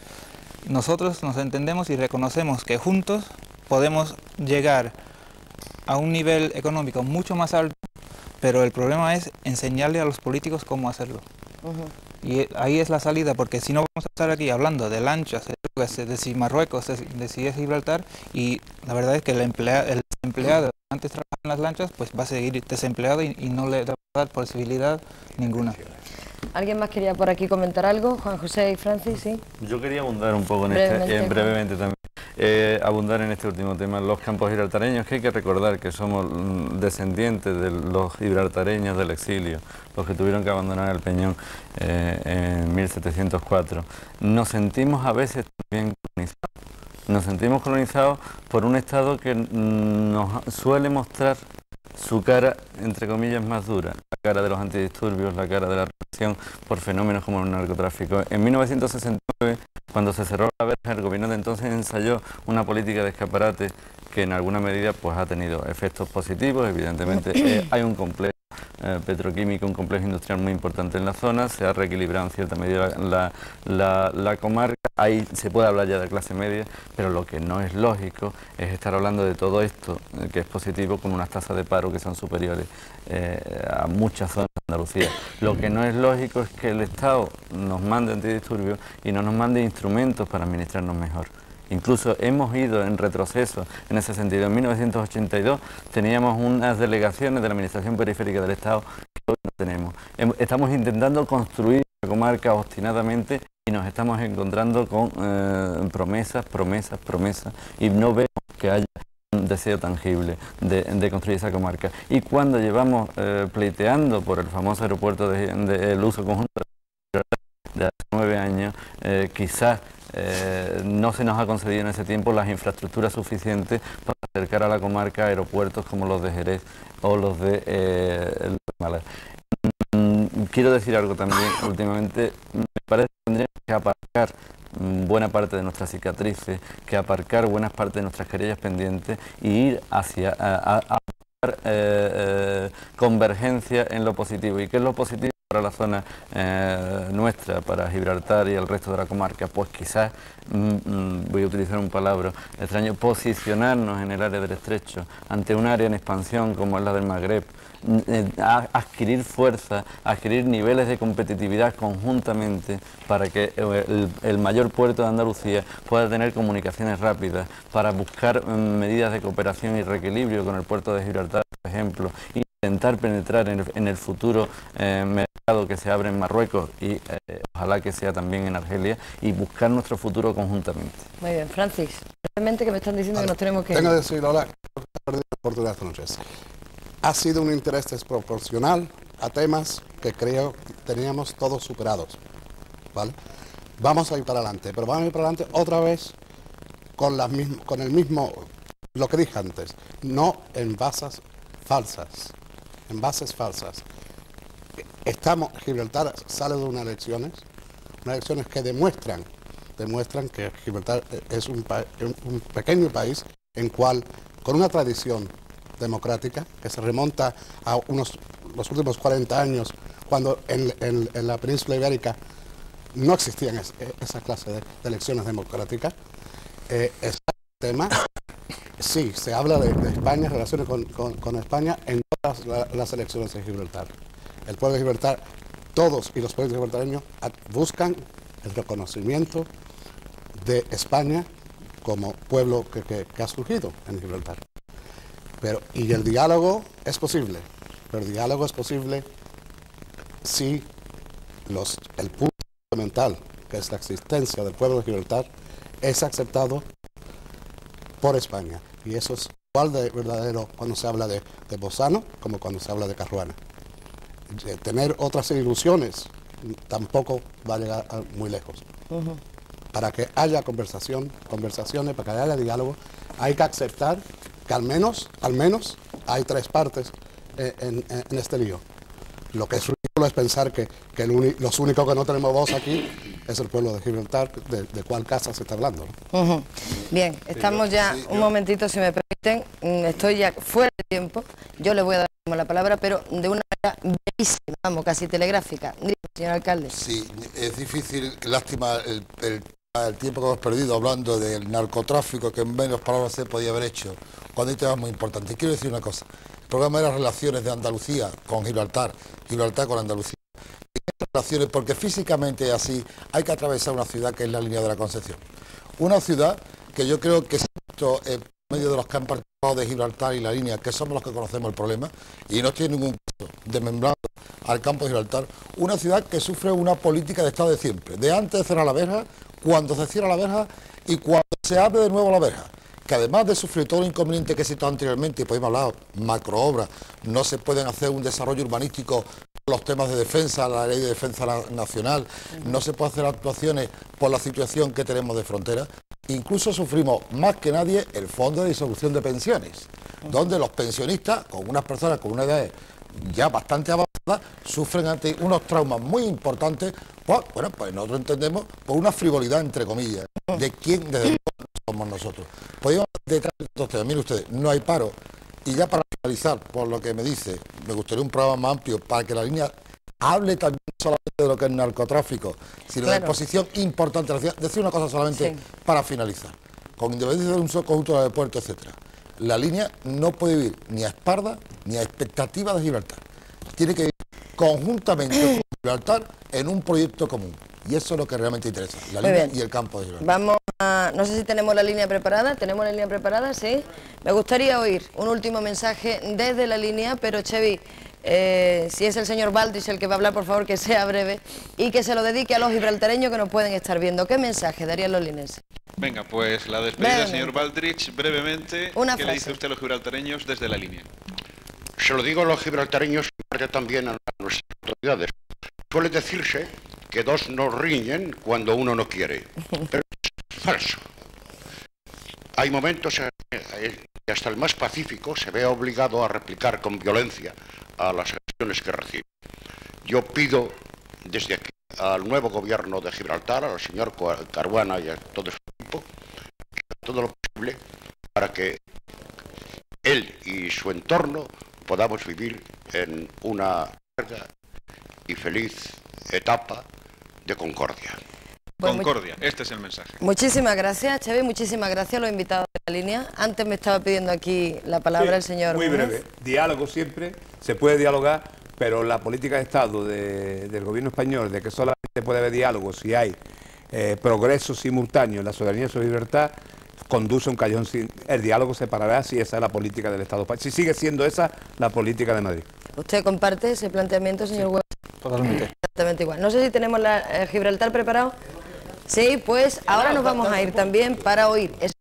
nosotros nos entendemos y reconocemos que juntos podemos llegar a un nivel económico mucho más alto, pero el problema es enseñarle a los políticos cómo hacerlo. Y ahí es la salida, porque si no vamos a estar aquí hablando de lanchas, de si Marruecos, de si es Gibraltar, y la verdad es que el desempleado antes trabajaba en las lanchas, pues va a seguir desempleado y no le va a dar posibilidad ninguna. ¿Alguien más quería por aquí comentar algo? Juan José y Francis, ¿sí? Yo quería abundar un poco en brevemente también. Abundar en este último tema, los campos gibraltareños, que hay que recordar que somos descendientes de los gibraltareños del exilio, los que tuvieron que abandonar el Peñón en 1704. Nos sentimos a veces también colonizados. Nos sentimos colonizados por un Estado que nos suele mostrar su cara, entre comillas, más dura, la cara de los antidisturbios, la cara de la represión por fenómenos como el narcotráfico. En 1969, cuando se cerró la verja, el gobierno de entonces ensayó una política de escaparate que en alguna medida pues ha tenido efectos positivos. Evidentemente hay un complejo petroquímico, un complejo industrial muy importante en la zona, se ha reequilibrado en cierta medida la comarca, ahí se puede hablar ya de clase media, pero lo que no es lógico es estar hablando de todo esto, que es positivo, con unas tasas de paro que son superiores a muchas zonas de Andalucía. Lo que no es lógico es que el Estado nos mande antidisturbios y no nos mande instrumentos para administrarnos mejor. Incluso hemos ido en retroceso en ese sentido. En 1982 teníamos unas delegaciones de la Administración Periférica del Estado que hoy no tenemos. Estamos intentando construir la comarca obstinadamente y nos estamos encontrando con promesas y no vemos que haya un deseo tangible de construir esa comarca. Y cuando llevamos pleiteando por el famoso aeropuerto del uso conjunto de hace 9 años, quizás no se nos ha concedido en ese tiempo las infraestructuras suficientes para acercar a la comarca aeropuertos como los de Jerez o los de Málaga. Quiero decir algo también, últimamente, me parece que tendríamos que aparcar buena parte de nuestras cicatrices, que aparcar buenas partes de nuestras querellas pendientes y ir hacia convergencia en lo positivo. ¿Y qué es lo positivo para la zona nuestra, para Gibraltar y el resto de la comarca? Pues quizás, voy a utilizar un palabra extraño, posicionarnos en el área del Estrecho, ante un área en expansión como es la del Magreb, adquirir fuerza, adquirir niveles de competitividad conjuntamente para que el mayor puerto de Andalucía pueda tener comunicaciones rápidas, para buscar medidas de cooperación y reequilibrio con el puerto de Gibraltar, por ejemplo, intentar penetrar en el futuro mercado que se abre en Marruecos y ojalá que sea también en Argelia, y buscar nuestro futuro conjuntamente. Muy bien, Francis, realmente que me están diciendo que nos tenemos que... Tengo que decir, Lola, que he perdido la oportunidad esta noche. Ha sido un interés desproporcional a temas que creo que teníamos todos superados, ¿vale? Vamos a ir para adelante, pero vamos a ir para adelante otra vez con el mismo, lo que dije antes, no en bases falsas, Gibraltar sale de unas elecciones que demuestran que Gibraltar es un pequeño país en cual, con una tradición democrática que se remonta a los últimos 40 años, cuando en la península ibérica no existían esa clase de elecciones democráticas. Ese tema, sí, se habla de España, relaciones con España en todas las elecciones de Gibraltar. El pueblo de Gibraltar, todos y los pueblos gibraltareños buscan el reconocimiento de España como pueblo que ha surgido en Gibraltar. Y el diálogo es posible, pero el diálogo es posible si el punto fundamental, que es la existencia del pueblo de Gibraltar, es aceptado por España. Y eso es igual de verdadero cuando se habla de Bozano como cuando se habla de Caruana. Tener otras ilusiones tampoco va a llegar muy lejos. Para que haya conversaciones, para que haya diálogo, hay que aceptar que al menos hay 3 partes en este lío. Lo que es ridículo es pensar que los únicos que no tenemos voz aquí es el pueblo de Gibraltar, de cuál casa se está hablando, ¿no? Bien, estamos ya, un momentito, si me permiten, estoy ya fuera de tiempo, yo le voy a dar la palabra, pero de una manera brevísima, vamos, casi telegráfica. Señor alcalde. Sí, es difícil, lástima el tiempo que hemos perdido hablando del narcotráfico, que en menos palabras se podía haber hecho, cuando hay temas muy importantes. Quiero decir una cosa, el programa era relaciones de Andalucía con Gibraltar, Gibraltar con Andalucía. Relaciones, porque físicamente es así, hay que atravesar una ciudad que es la línea de la Concepción. Una ciudad que yo creo que en medio de los que han participado de Gibraltar y la línea, que somos los que conocemos el problema, y no tiene ningún caso desmembrado al campo de Gibraltar, una ciudad que sufre una política de Estado de siempre, de antes de cerrar la verja, cuando se cierra la verja y cuando se abre de nuevo la verja, que además de sufrir todo el inconveniente que he citado anteriormente, y podemos hablar macroobras, no se pueden hacer un desarrollo urbanístico, los temas de defensa, la ley de defensa nacional, no se puede hacer actuaciones por la situación que tenemos de frontera. Incluso sufrimos más que nadie el fondo de disolución de pensiones, donde los pensionistas, con unas personas con una edad ya bastante avanzada, sufren ante unos traumas muy importantes, pues nosotros entendemos por una frivolidad, entre comillas, de quién, desde luego, somos nosotros. Podríamos detrás de estos temas. Miren ustedes, no hay paro. Y ya para finalizar, por lo que me dice, me gustaría un programa más amplio para que la línea hable también solamente de lo que es narcotráfico, sino de exposición importante de la ciudad. Decir una cosa solamente para finalizar. Con independencia de un solo conjunto de aeropuertos, etcétera. La línea no puede vivir ni a espaldas ni a expectativas de Gibraltar. Tiene que vivir conjuntamente con Gibraltar en un proyecto común. Y eso es lo que realmente interesa, la línea y el campo de Gibraltar. Vamos a... No sé si tenemos la línea preparada. ¿Tenemos la línea preparada? Sí. Me gustaría oír un último mensaje desde la línea, pero Chevy, Si es el señor Baldrich el que va a hablar, por favor, que sea breve y que se lo dedique a los gibraltareños que nos pueden estar viendo. ¿Qué mensaje daría a los linenses? Venga, pues la despedida, señor Baldrich, brevemente. Una ¿Qué frase. le dice usted a los gibraltareños desde la línea? Se lo digo a los gibraltareños y parte también a nuestras autoridades. Suele decirse que dos no riñen cuando uno no quiere, pero es falso. Hay momentos en que hasta el más pacífico se ve obligado a replicar con violencia a las agresiones que recibe. Yo pido desde aquí al nuevo gobierno de Gibraltar, al señor Caruana y a todo su equipo, que haga todo lo posible para que él y su entorno podamos vivir en una larga y feliz etapa de concordia. Concordia, este es el mensaje. Muchísimas gracias, Xavi, muchísimas gracias a los invitados de la línea. Antes me estaba pidiendo aquí la palabra el señor Muy Gómez. breve. Diálogo siempre, se puede dialogar, pero la política de Estado del gobierno español, de que solamente puede haber diálogo si hay progreso simultáneo en la soberanía y su libertad, conduce a un callejón sin... El diálogo se parará si esa es la política del Estado. Si sigue siendo esa la política de Madrid. ¿Usted comparte ese planteamiento, señor Güell? Totalmente. Exactamente igual. No sé si tenemos Gibraltar preparado. Sí, pues ahora nos vamos a ir también para oír ese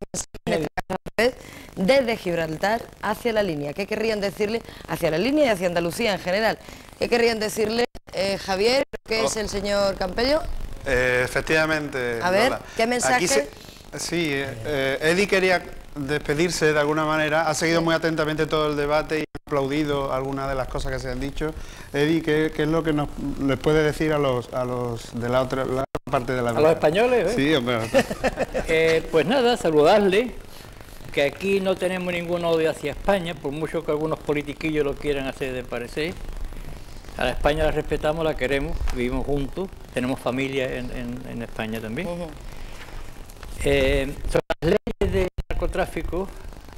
mensaje desde Gibraltar hacia la línea. ¿Qué querrían decirle hacia la línea y hacia Andalucía en general? ¿Qué querrían decirle, Javier, que es el señor Campello? Efectivamente. A ver, Lola. ¿qué mensaje? Sí, Eddie quería despedirse de alguna manera, ha seguido muy atentamente todo el debate y ha aplaudido algunas de las cosas que se han dicho. Eddie, ¿qué es lo que les puede decir a los de la otra parte de la ¿A los españoles? Sí, hombre. Pues nada, saludarle, que aquí no tenemos ningún odio hacia España, por mucho que algunos politiquillos lo quieran hacer de parecer. A la España la respetamos, la queremos, vivimos juntos, tenemos familia en España también. Sobre las leyes de narcotráfico,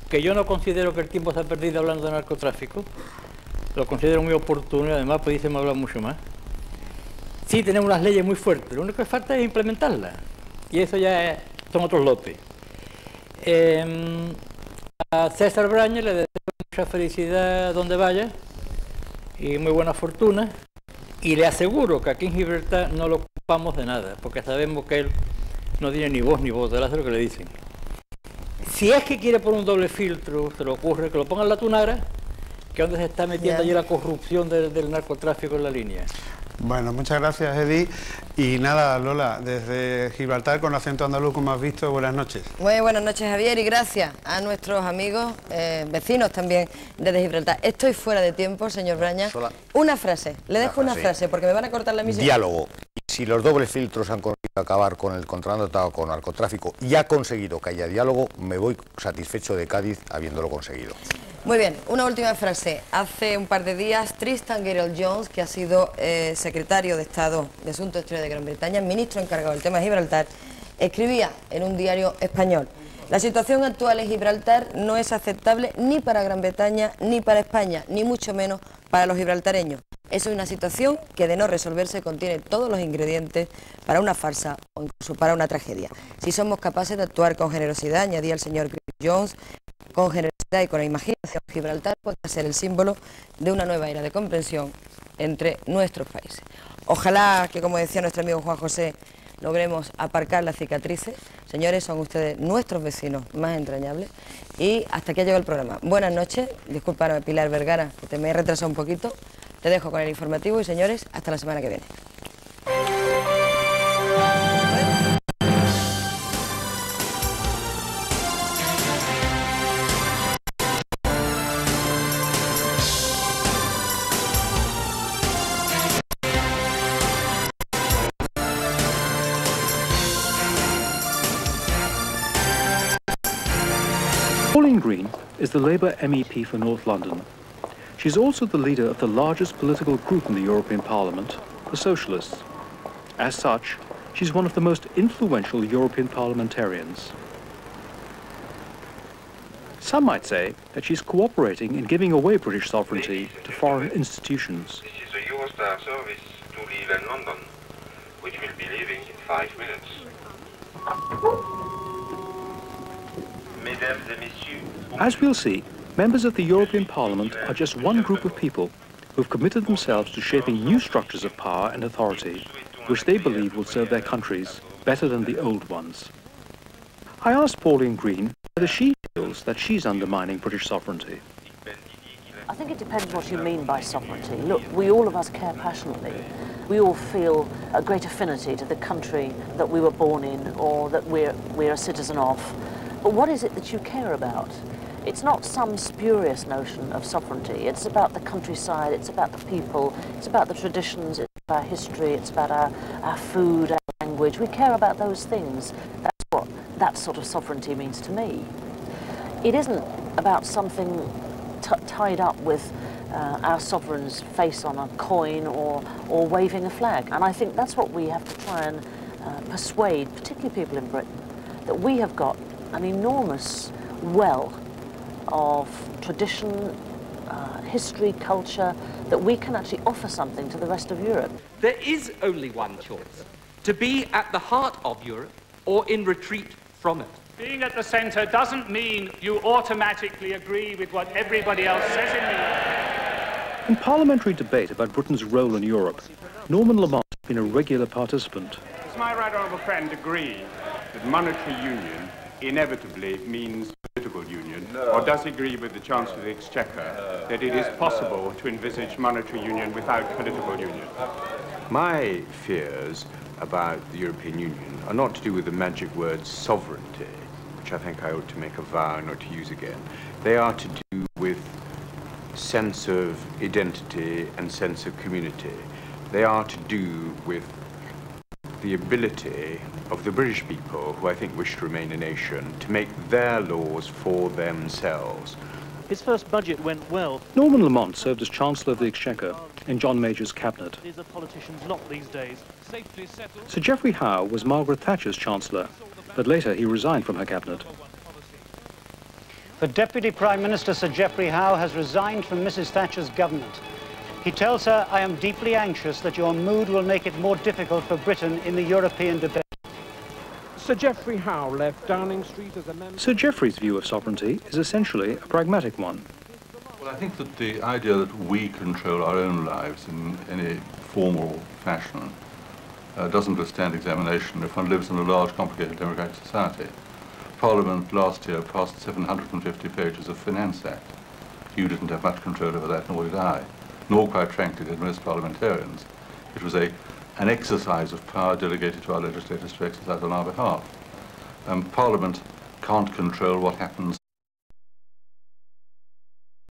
que yo no considero que el tiempo se ha perdido hablando de narcotráfico, lo considero muy oportuno y además pues me habla mucho más. Sí, tenemos unas leyes muy fuertes, lo único que falta es implementarlas, y eso ya son otros lotes. A César Braña le deseo mucha felicidad donde vaya y muy buena fortuna, y le aseguro que aquí en Gibraltar no lo ocupamos de nada, porque sabemos que él no tiene ni voz ni voto, él hace lo que le dicen. Si es que quiere poner un doble filtro, se le ocurre que lo ponga en la Tunara, que es donde se está metiendo allí la corrupción del narcotráfico en la línea. Bueno, muchas gracias, Eddie. Y nada, Lola, desde Gibraltar con acento andaluz, como has visto, buenas noches. Muy buenas noches, Javier, y gracias a nuestros amigos, vecinos también desde Gibraltar. Estoy fuera de tiempo, señor Braña. Una frase, le dejo una frase, porque me van a cortar la misión. Diálogo. Si los dobles filtros han conseguido acabar con el contrato con narcotráfico y ha conseguido que haya diálogo, me voy satisfecho de Cádiz habiéndolo conseguido. Muy bien, una última frase. Hace un par de días, Tristan Gerald-Jones, que ha sido secretario de Estado de Asuntos Exteriores de Gran Bretaña, ministro encargado del tema de Gibraltar, escribía en un diario español: la situación actual en Gibraltar no es aceptable ni para Gran Bretaña ni para España, ni mucho menos para los gibraltareños. Es una situación que, de no resolverse, contiene todos los ingredientes para una farsa o incluso para una tragedia. Si somos capaces de actuar con generosidad, añadía el señor Jones, con generosidad y con imaginación, Gibraltar puede ser el símbolo de una nueva era de comprensión entre nuestros países. Ojalá que, como decía nuestro amigo Juan José, logremos aparcar las cicatrices. Señores, son ustedes nuestros vecinos más entrañables. Y hasta aquí ha llegado el programa. Buenas noches. Disculpame, Pilar Vergara, que te me he retrasado un poquito. Te dejo con el informativo y, señores, hasta la semana que viene. Pauline Green is the Labour MEP for North London. She's also the leader of the largest political group in the European Parliament, the Socialists. As such, she's one of the most influential European parliamentarians. Some might say that she's cooperating in giving away British sovereignty to foreign institutions. This is a Eurostar service to leave in London, which will be leaving in 5 minutes. As we'll see, members of the European Parliament are just one group of people who've committed themselves to shaping new structures of power and authority, which they believe will serve their countries better than the old ones. I asked Pauline Green whether she feels that she's undermining British sovereignty. I think it depends what you mean by sovereignty. Look, all of us care passionately. We all feel a great affinity to the country that we were born in or that we're a citizen of. But what is it that you care about? It's not some spurious notion of sovereignty. It's about the countryside, it's about the people, it's about the traditions, it's about our history, it's about our food, our language. We care about those things. That's what that sort of sovereignty means to me. It isn't about something tied up with our sovereign's face on a coin or waving a flag. And I think that's what we have to try and persuade, particularly people in Britain, that we have got an enormous well of tradition, history, culture, that we can actually offer something to the rest of Europe. There is only one choice, to be at the heart of Europe or in retreat from it. Being at the centre doesn't mean you automatically agree with what everybody else says in the Europe. In parliamentary debate about Britain's role in Europe, Norman Lamont has been a regular participant. Does my right honourable friend agree that monetary union inevitably means political union, or does he agree with the Chancellor of the Exchequer that it is possible to envisage monetary union without political union? My fears about the European Union are not to do with the magic word sovereignty, which I think I ought to make a vow not to use again. They are to do with sense of identity and sense of community. They are to do with the ability of the British people, who I think wish to remain a nation, to make their laws for themselves. His first budget went well. Norman Lamont served as Chancellor of the Exchequer in John Major's cabinet. These are politicians' lot these days. Safely settled. Sir Geoffrey Howe was Margaret Thatcher's Chancellor, but later he resigned from her cabinet. The Deputy Prime Minister, Sir Geoffrey Howe, has resigned from Mrs. Thatcher's government. He tells her, "I am deeply anxious that your mood will make it more difficult for Britain in the European debate." Sir Geoffrey Howe left Downing Street as a member... Sir Geoffrey's view of sovereignty is essentially a pragmatic one. Well, I think that the idea that we control our own lives in any formal fashion doesn't withstand examination if one lives in a large, complicated democratic society. Parliament last year passed 750 pages of Finance Act. You didn't have much control over that, nor did I, nor, quite frankly, did most parliamentarians. It was an exercise of power delegated to our legislators to exercise on our behalf. Parliament can't control what happens